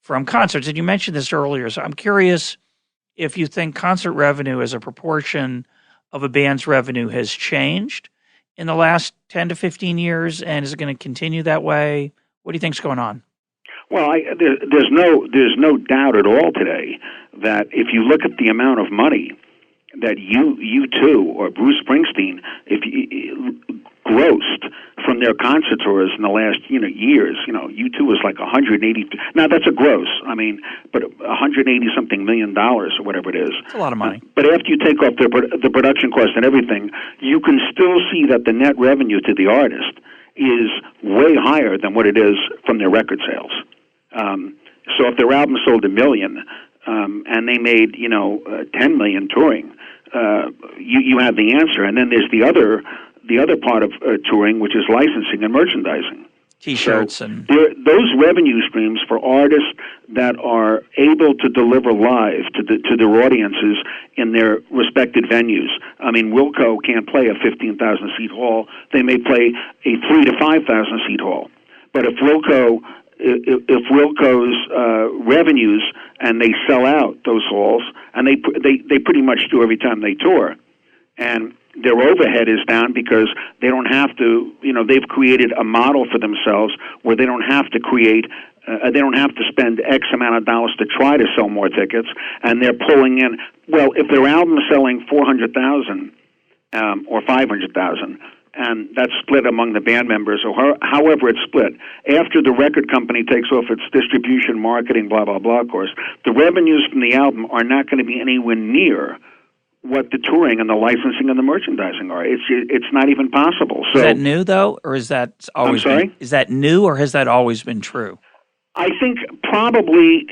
from concerts. And you mentioned this earlier, so I'm curious if you think concert revenue as a proportion of a band's revenue has changed in the last 10 to 15 years, and is it going to continue that way? What do you think's going on? Well, there's no doubt at all today that if you look at the amount of money that U2 or Bruce Springsteen grossed from their concert tours in the last years, U2 was like 180. Now that's a gross, but 180 something $million or whatever it is. It's a lot of money. But after you take off the production cost and everything, you can still see that the net revenue to the artist is way higher than what it is from their record sales. So if their album sold 1 million and they made 10 million touring, you have the answer. And then there's the other part of touring, which is licensing and merchandising. T-shirts so and those revenue streams for artists that are able to deliver live to their audiences in their respected venues. Wilco can't play a 15,000 seat hall; they may play a 3,000 to 5,000 seat hall. But if Wilco's revenues and they sell out those halls, and they pretty much do every time they tour, and their overhead is down because they don't have to, they've created a model for themselves where they don't have to they don't have to spend X amount of dollars to try to sell more tickets, and they're pulling in, well, if their album is selling 400,000 or 500,000, and that's split among the band members, or however it's split, after the record company takes off its distribution, marketing, blah, blah, blah, of course, the revenues from the album are not going to be anywhere near what the touring and the licensing and the merchandising are. It's not even possible. So, is that new though, or is that always? I'm sorry? Is that new, or has that always been true? I think probably.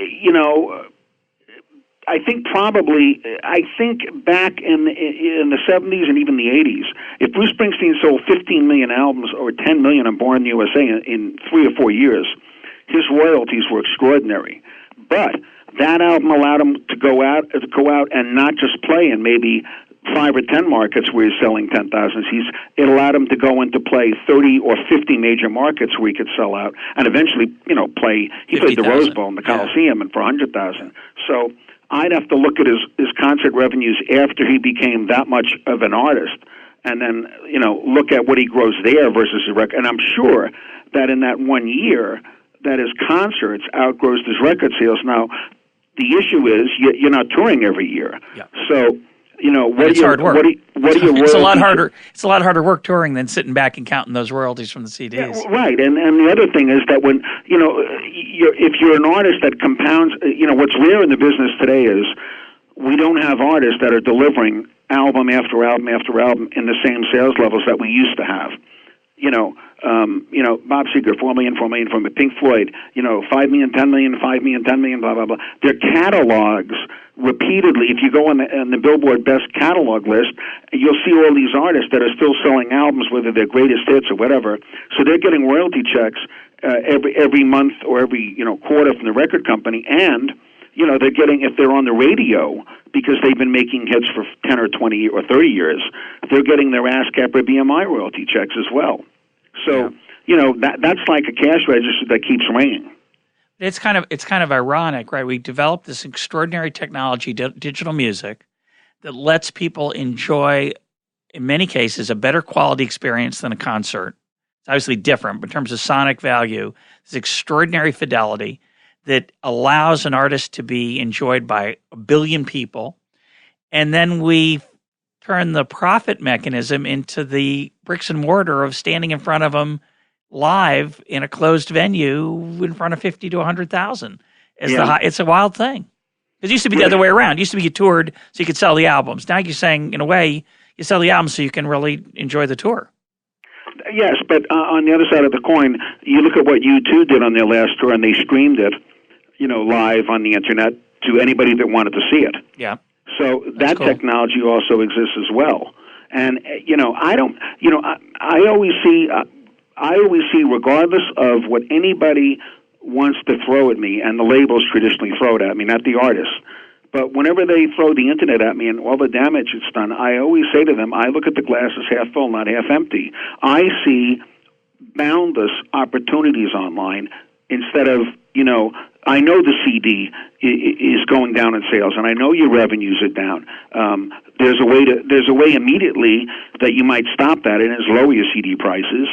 I think back in the 70s and even the 80s, if Bruce Springsteen sold 15 million albums or 10 million on Born in the USA in 3 or 4 years, his royalties were extraordinary. But that album allowed him to go out and not just play in maybe 5 or 10 markets where he's selling 10,000 seats. It allowed him to go into play 30 or 50 major markets where he could sell out, and eventually, play. He played the Rose Bowl and the Coliseum, and for 100,000. So I'd have to look at his concert revenues after he became that much of an artist, and then look at what he grows there versus his record. And I'm sure that in that 1 year, that his concerts outgrows his record sales. Now, the issue is you're not touring every year, so it's hard work. What are your it's a lot harder. It's a lot harder work touring than sitting back and counting those royalties from the CDs. Yeah, right, and the other thing is that when if you're an artist that compounds, what's rare in the business today is we don't have artists that are delivering album after album after album in the same sales levels that we used to have. Bob Seger, 4 million from Pink Floyd, 5 million, 10 million, 5 million, 10 million, blah, blah, blah. Their catalogs repeatedly, if you go on the Billboard Best Catalog list, you'll see all these artists that are still selling albums, whether they're greatest hits or whatever. So they're getting royalty checks every month or every quarter from the record company, and they're getting, if they're on the radio, because they've been making hits for 10 or 20 or 30 years, they're getting their ASCAP or BMI royalty checks as well. So, that's like a cash register that keeps ringing. It's kind of ironic, right? We developed this extraordinary technology, digital music, that lets people enjoy, in many cases, a better quality experience than a concert. It's obviously different, but in terms of sonic value, this extraordinary fidelity that allows an artist to be enjoyed by 1 billion people. And then we turn the profit mechanism into the bricks and mortar of standing in front of them live in a closed venue in front of 50 to 100,000. It's a wild thing. It used to be the other way around. It used to be you toured so you could sell the albums. Now you're saying, in a way, you sell the albums so you can really enjoy the tour. Yes, but on the other side of the coin, you look at what U2 did on their last tour, and they streamed it, live on the internet to anybody that wanted to see it. Yeah. So that cool. Technology also exists as well. And I always see, regardless of what anybody wants to throw at me, and the labels traditionally throw it at me, not the artists, but whenever they throw the internet at me and all the damage it's done, I always say to them, I look at the glass as half full, not half empty. I see boundless opportunities online instead of I know the CD is going down in sales, and I know your revenues are down. There's a way immediately that you might stop that, and is lower your CD prices.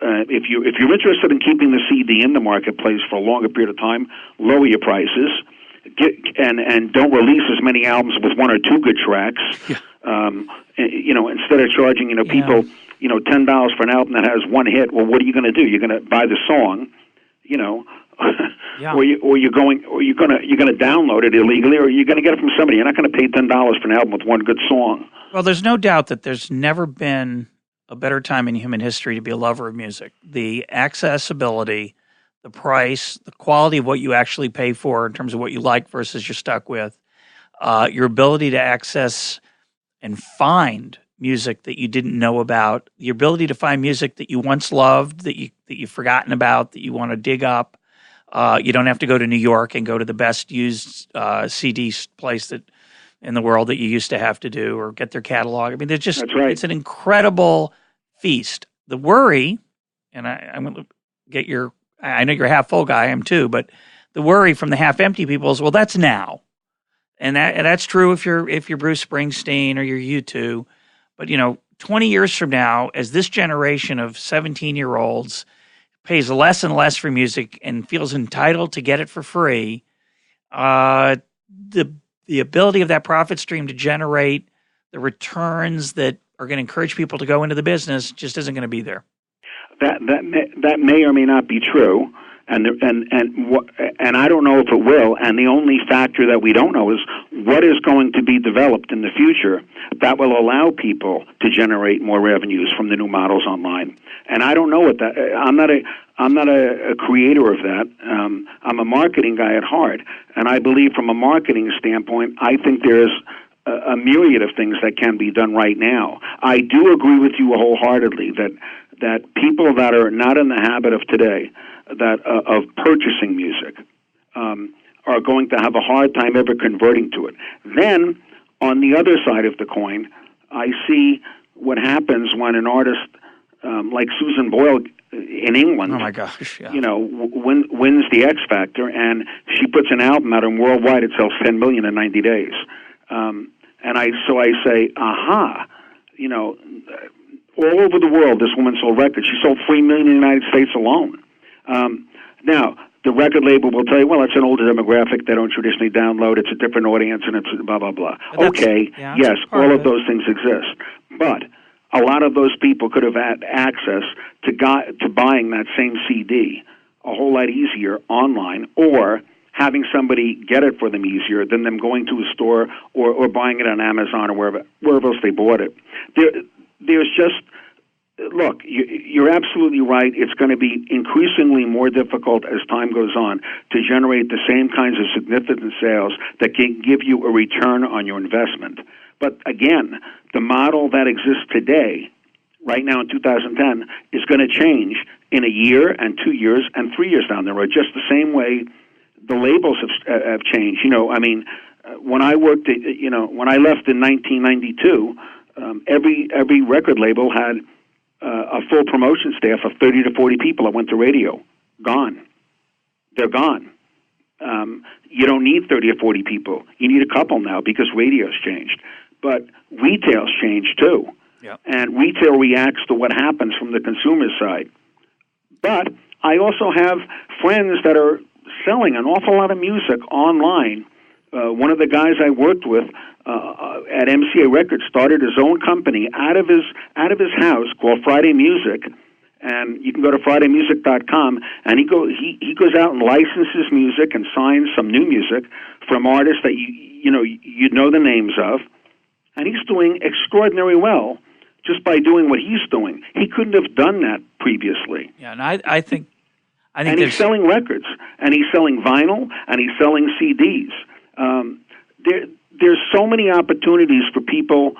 If you're interested in keeping the CD in the marketplace for a longer period of time, lower your prices. And don't release as many albums with one or two good tracks. Yeah. Instead of charging people $10 for an album that has one hit. Well, what are you going to do? You're going to buy the song, yeah. or you're going to download it illegally, or you're going to get it from somebody. You're not going to pay $10 for an album with one good song. Well, there's no doubt that there's never been a better time in human history to be a lover of music. The accessibility, the price, the quality of what you actually pay for in terms of what you like versus you're stuck with, your ability to access and find music that you didn't know about, your ability to find music that you once loved, that you've forgotten about, that you want to dig up. You don't have to go to New York and go to the best used CD place that in the world that you used to have to do, or get their catalog. I mean, there's just, That's right. It's an incredible feast. The worry, and I'm going to get your, I know you're a half full guy, I am too, but the worry from the half empty people is, well, that's now. And that's true if you're Bruce Springsteen or you're U2. But 20 years from now, as this generation of 17-year-olds pays less and less for music and feels entitled to get it for free, the ability of that profit stream to generate the returns that are going to encourage people to go into the business just isn't going to be there. That may or may not be true, and I don't know if it will. And the only factor that we don't know is what is going to be developed in the future that will allow people to generate more revenues from the new models online. And I don't know what that. I'm not a creator of that. I'm a marketing guy at heart, and I believe from a marketing standpoint, I think there's a myriad of things that can be done right now. I do agree with you wholeheartedly that people that are not in the habit of today of purchasing music are going to have a hard time ever converting to it. Then, on the other side of the coin, I see what happens when an artist like Susan Boyle in England, oh my gosh, yeah. Wins the X Factor, and she puts an album out, and worldwide it sells 10 million in 90 days. And I say, aha, all over the world, this woman sold records. She sold 3 million in the United States alone. Now, the record label will tell you, well, it's an older demographic. They don't traditionally download. It's a different audience, and it's blah, blah, blah. Okay, yes, all of those things exist. But a lot of those people could have had access to buying that same CD a whole lot easier online, or having somebody get it for them easier than them going to a store or buying it on Amazon or wherever else they bought it. There's just, look, you're absolutely right. It's going to be increasingly more difficult as time goes on to generate the same kinds of significant sales that can give you a return on your investment. But again, the model that exists today, right now in 2010, is going to change in a year and 2 years and 3 years down the road, just the same way the labels have changed. When I worked, when I left in 1992, every record label had a full promotion staff of 30 to 40 people that went to radio. Gone. They're gone. You don't need 30 or 40 people. You need a couple now because radio's changed. But retail's changed too. Yep. And retail reacts to what happens from the consumer side. But I also have friends that are selling an awful lot of music online. One of the guys I worked with at MCA Records started his own company out of his house called Friday Music, and you can go to FridayMusic.com, and he goes out and licenses music and signs some new music from artists that you'd know the names of, and he's doing extraordinarily well just by doing what he's doing. He couldn't have done that previously. Yeah, and I think and he's selling records, and he's selling vinyl, and he's selling CDs. There's so many opportunities for people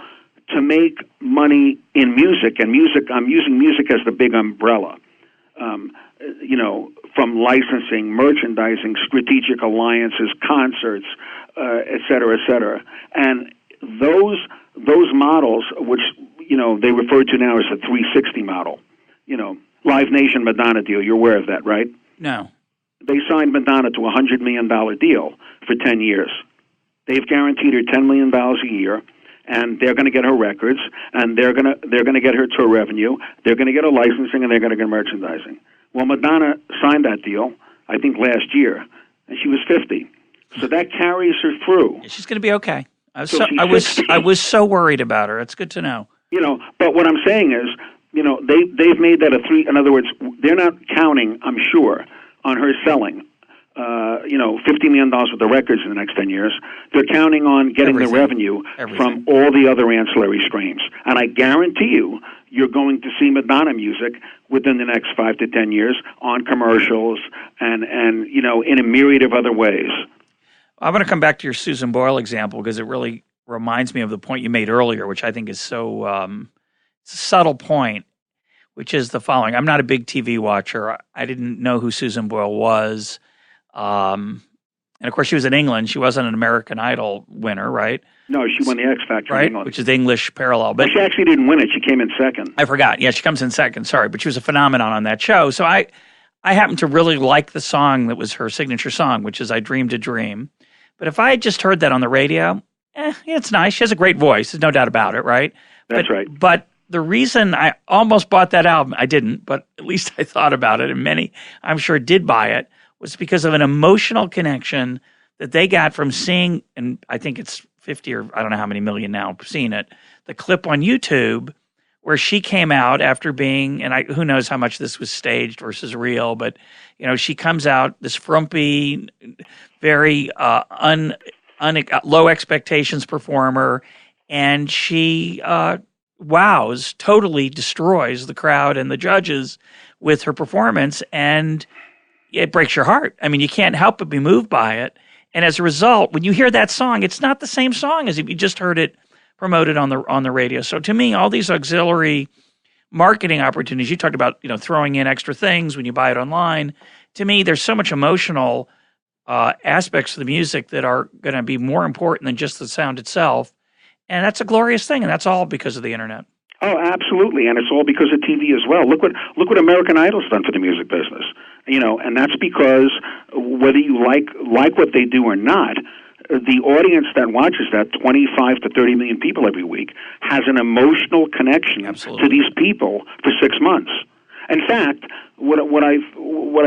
to make money in music, and I'm using music as the big umbrella. From licensing, merchandising, strategic alliances, concerts, et cetera, et cetera. And those models, which they refer to now as the 360 model. Live Nation Madonna deal. You're aware of that, right? No. they signed Madonna to a $100 million deal for 10 years. They've guaranteed her $10 million a year, and they're going to get her records, and they're going to get her tour revenue, they're going to get her licensing, and they're going to get merchandising. Well, Madonna signed that deal, I think, last year, and she was 50. So that carries her through. Yeah, she's going to be okay. I was so worried about her. It's good to know. But what I'm saying is, they've made that a three. In other words, they're not counting, I'm sure, on her selling, $50 million worth of records in the next 10 years. They're counting on getting the revenue from all the other ancillary streams. And I guarantee you're going to see Madonna music within the next 5 to 10 years on commercials and in a myriad of other ways. I'm going to come back to your Susan Boyle example because it really reminds me of the point you made earlier, which I think is so it's a subtle point, which is the following. I'm not a big TV watcher. I didn't know who Susan Boyle was. And, of course, she was in England. She wasn't an American Idol winner, right? No, she won the X Factor right? in England. Which is the English parallel. But she actually didn't win it. She came in second. I forgot. Yeah, she comes in second. Sorry. But she was a phenomenon on that show. So I happen to really like the song that was her signature song, which is I Dreamed a Dream. But if I had just heard that on the radio, it's nice. She has a great voice. There's no doubt about it, right? That's right. But the reason I almost bought that album, I didn't, but at least I thought about it, and many, I'm sure, did buy it, was because of an emotional connection that they got from seeing, and I think it's 50 or I don't know how many million now seeing it, the clip on YouTube where she came out after being, and who knows how much this was staged versus real, but she comes out, this frumpy, very low expectations performer, and she totally destroys the crowd and the judges with her performance, and it breaks your heart. I mean, you can't help but be moved by it. And as a result, when you hear that song, it's not the same song as if you just heard it promoted on the radio. So to me, all these auxiliary marketing opportunities, you talked about, throwing in extra things when you buy it online. To me, there's so much emotional aspects of the music that are going to be more important than just the sound itself. And that's a glorious thing, and that's all because of the internet. Oh, absolutely, and it's all because of TV as well. Look what American Idol's done for the music business. And that's because whether you like what they do or not, the audience that watches that, 25 to 30 million people every week, has an emotional connection to these people for 6 months. In fact, what I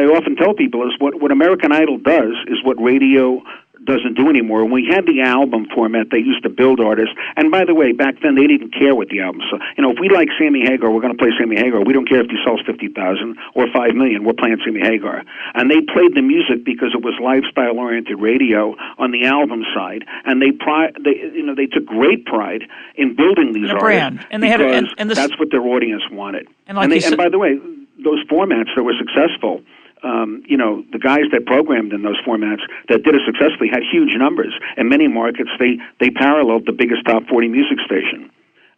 often tell people is what American Idol does is what radio doesn't do anymore. When we had the album format, they used to build artists. And by the way, back then they didn't care what the album. So if we like Sammy Hagar, we're going to play Sammy Hagar. We don't care if he sells 50,000 or 5 million. We're playing Sammy Hagar. And they played the music because it was lifestyle-oriented radio on the album side. And they took great pride in building these artists brand. And they that's what their audience wanted. And by the way, those formats that were successful. The guys that programmed in those formats that did it successfully had huge numbers. In many markets, they paralleled the biggest top 40 music station.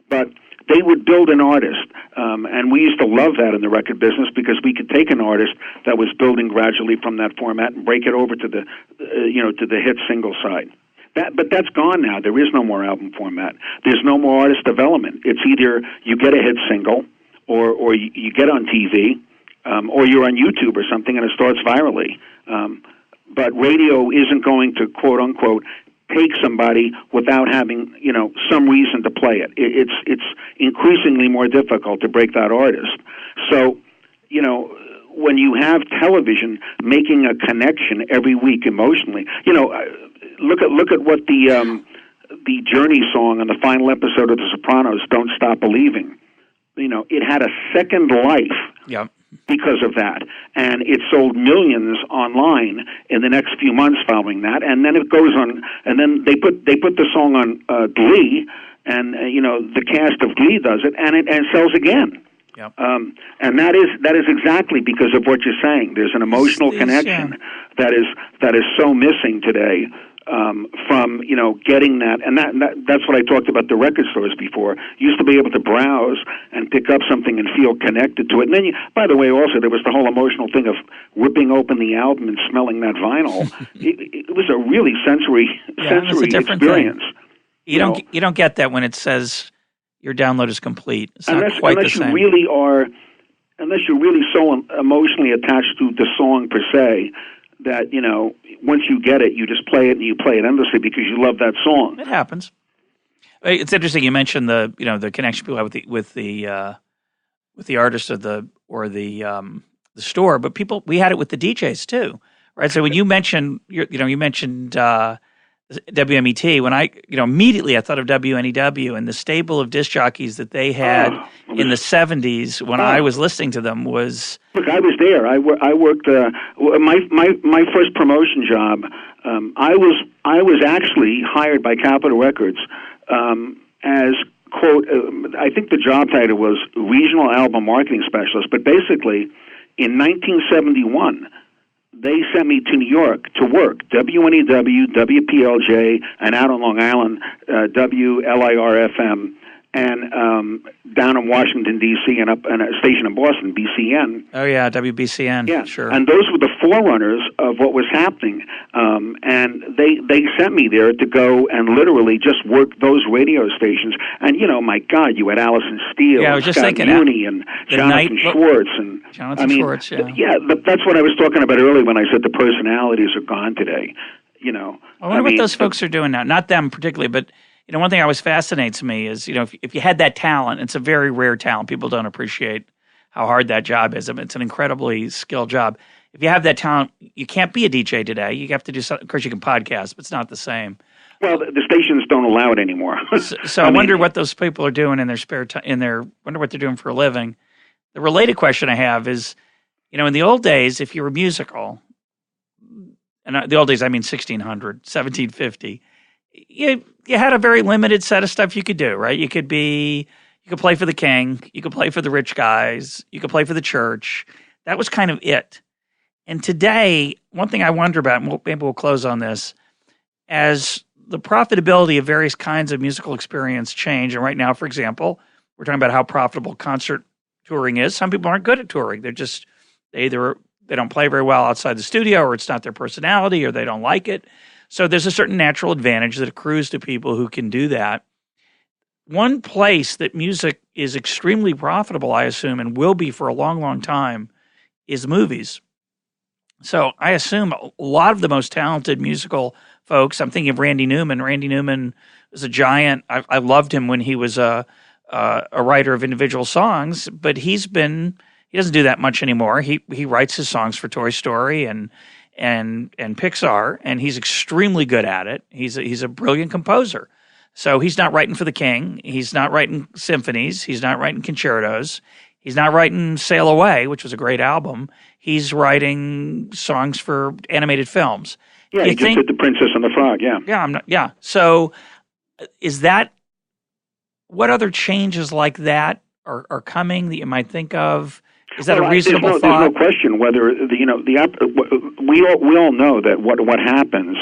But they would build an artist, and we used to love that in the record business because we could take an artist that was building gradually from that format and break it over to the, to the hit single side. But that's gone now. There is no more album format. There's no more artist development. It's either you get a hit single or you get on TV. Or you're on YouTube or something and it starts virally. But radio isn't going to, quote unquote, take somebody without having, some reason to play it. It's increasingly more difficult to break that artist. So, when you have television making a connection every week emotionally, look at what the Journey song on the final episode of The Sopranos, Don't Stop Believing. It had a second life. Yep. Because of that, and it sold millions online in the next few months following that, and then it goes on, and then they put the song on Glee, and the cast of Glee does it, and it sells again. Yep. And that is exactly because of what you're saying. There's an emotional connection that is so missing today. From getting that, and that's what I talked about the record stores before. You used to be able to browse and pick up something and feel connected to it. And then, by the way, also there was the whole emotional thing of ripping open the album and smelling that vinyl. it was a really sensory experience. Thing. You don't get that when it says your download is complete. It's not quite the same. Unless you're really so emotionally attached to the song per se. that, once you get it, you just play it and you play it endlessly because you love that song. It happens. It's interesting you mentioned the connection people have with the artist or the store, but we had it with the DJs too, right? So when you mentioned WMET, when I immediately I thought of WNEW and the stable of disc jockeys that they had in the 70s when I was listening to them was. Look, I was there. I worked my first promotion job. I was actually hired by Capitol Records as, quote, I think the job title was Regional Album Marketing Specialist, but basically in 1971, they sent me to New York to work, WNEW, WPLJ, and out on Long Island, WLIR-FM, and down in Washington, D.C., and up in a station in Boston, BCN. Oh, yeah, WBCN. Yeah, sure. And those were the forerunners of what was happening. And they sent me there to go and literally just work those radio stations. And, my God, you had Allison Steele, I was just Scott thinking, Muni, and Jonathan Schwartz. And Schwartz, yeah. Yeah, that's what I was talking about earlier when I said the personalities are gone today. I wonder what those folks are doing now. Not them particularly, but one thing always fascinates me is, if you had that talent, it's a very rare talent. People don't appreciate how hard that job is. I mean, it's an incredibly skilled job. If you have that talent, you can't be a DJ today. You have to do something. Of course, you can podcast, but it's not the same. Well, the stations don't allow it anymore. So I wonder what those people are doing in their spare time. Wonder what they're doing for a living. The related question I have is, in the old days, if you were musical, and the old days I mean 1600, 1750. You had a very limited set of stuff you could do, right? You could play for the king, you could play for the rich guys, you could play for the church. That was kind of it. And today, one thing I wonder about, and maybe we'll close on this, as the profitability of various kinds of musical experience change, and right now, for example, we're talking about how profitable concert touring is. Some people aren't good at touring. They're just, they don't play very well outside the studio, or it's not their personality, or they don't like it. So there's a certain natural advantage that accrues to people who can do that. One place that music is extremely profitable, I assume, and will be for a long, long time, is movies. So I assume a lot of the most talented musical folks, I'm thinking of Randy Newman. Randy Newman was a giant. I loved him when he was a writer of individual songs, but he doesn't do that much anymore. He writes his songs for Toy Story and Pixar, and he's extremely good at it. He's a brilliant composer. So he's not writing for the king. He's not writing symphonies. He's not writing concertos. He's not writing Sail Away, which was a great album. He's writing songs for animated films. Yeah, he just did The Princess and the Frog, yeah. Yeah. So what other changes like that are coming that you might think of? Is that a reasonable thought? There's no question whether we all know that what happens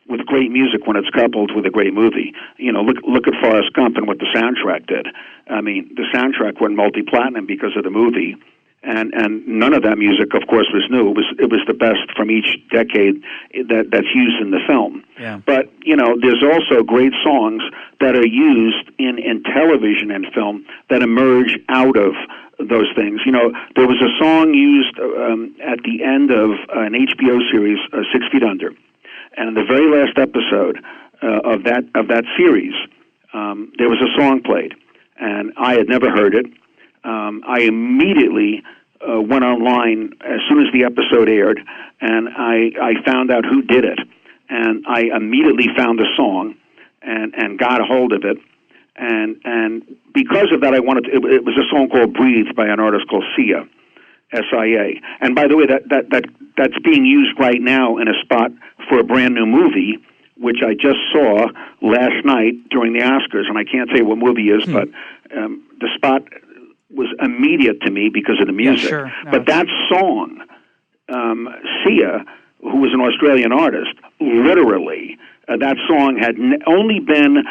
with great music when it's coupled with a great movie. Look at Forrest Gump and what the soundtrack did. I mean, the soundtrack went multi-platinum because of the movie, and none of that music, of course, was new. It was the best from each decade that's used in the film. Yeah. But there's also great songs that are used in television and film that emerge out of those things. There was a song used at the end of an HBO series, 6 Feet Under, and in the very last episode of that series, there was a song played, and I had never heard it. I immediately went online as soon as the episode aired, and I found out who did it, and I immediately found the song and got a hold of it. And because of that, it was a song called "Breathe" by an artist called Sia, S-I-A. And by the way, that's being used right now in a spot for a brand new movie, which I just saw last night during the Oscars. And I can't say what movie it is, but the spot was immediate to me because of the music. Yeah, sure. No, but that song, Sia, who was an Australian artist, literally, that song had only been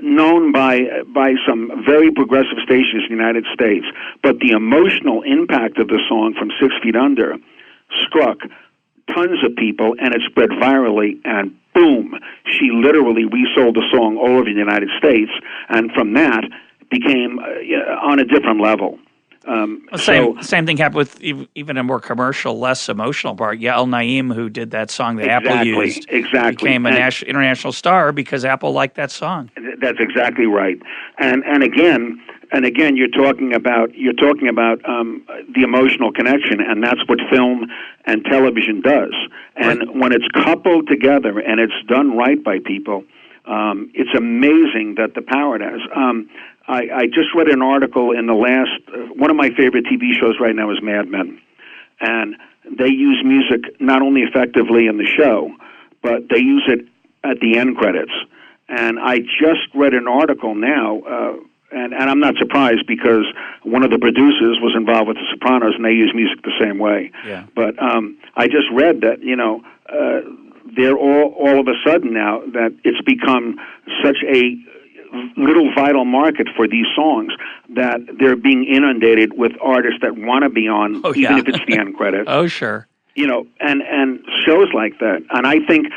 known by some very progressive stations in the United States, but the emotional impact of the song from 6 Feet Under struck tons of people, and it spread virally, and boom, she literally resold the song all over the United States, and from that became on a different level. Same thing happened with even a more commercial, less emotional part. Yael Naim, who did that song that Apple used, became an international star because Apple liked that song. That's exactly right. And again, you're talking about the emotional connection, and that's what film and television does. And when it's coupled together and it's done right by people, it's amazing that the power it has. I just read an article in the last, one of my favorite TV shows right now is Mad Men. And they use music not only effectively in the show, but they use it at the end credits. And I just read an article now, and I'm not surprised because one of the producers was involved with The Sopranos, and they use music the same way. Yeah. But I just read that, they're all of a sudden now that it's become such a little vital market for these songs that they're being inundated with artists that want to be on, even if it's the end credits. Oh, sure. And shows like that. And I think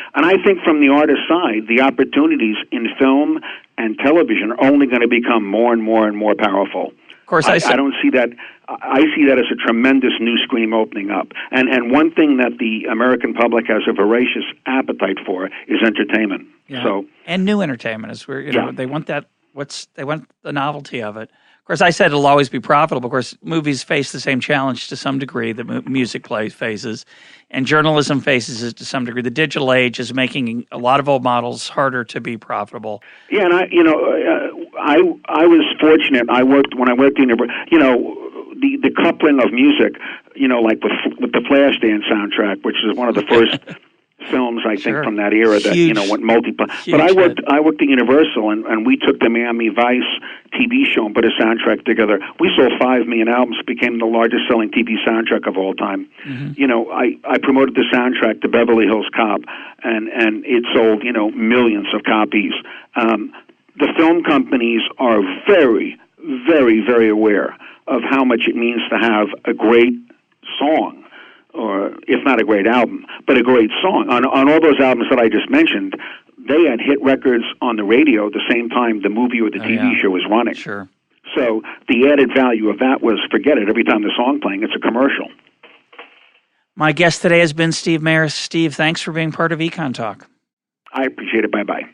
from the artist side, the opportunities in film and television are only going to become more and more and more powerful. Of course, I don't see that. I see that as a tremendous new stream opening up. And one thing that the American public has a voracious appetite for is entertainment. Yeah. So and new entertainment is where they want that. They want the novelty of it. Of course, I said it'll always be profitable. Of course, movies face the same challenge to some degree that music faces, and journalism faces it to some degree. The digital age is making a lot of old models harder to be profitable. Yeah, and I was fortunate. When I worked in the coupling of music, like with the Flashdance soundtrack, which is one of the first films I think from that era that went multiplayer. But I worked at Universal, and we took the Miami Vice TV show and put a soundtrack together. We sold 5 million albums, became the largest selling TV soundtrack of all time. Mm-hmm. I promoted the soundtrack to Beverly Hills Cop, and it sold millions of copies. The film companies are very, very, very aware of how much it means to have a great song, or if not a great album, but a great song. On all those albums that I just mentioned, they had hit records on the radio the same time the movie or the TV show was running. Sure. So the added value of that was, forget it, every time the song playing, it's a commercial. My guest today has been Steve Meyer. Steve, thanks for being part of EconTalk. I appreciate it. Bye-bye.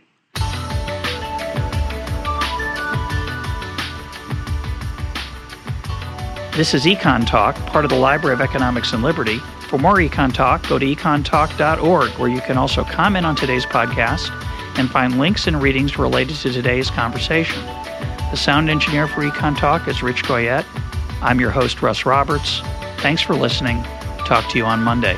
This is EconTalk, part of the Library of Economics and Liberty. For more EconTalk, go to econtalk.org, where you can also comment on today's podcast and find links and readings related to today's conversation. The sound engineer for EconTalk is Rich Goyette. I'm your host, Russ Roberts. Thanks for listening. Talk to you on Monday.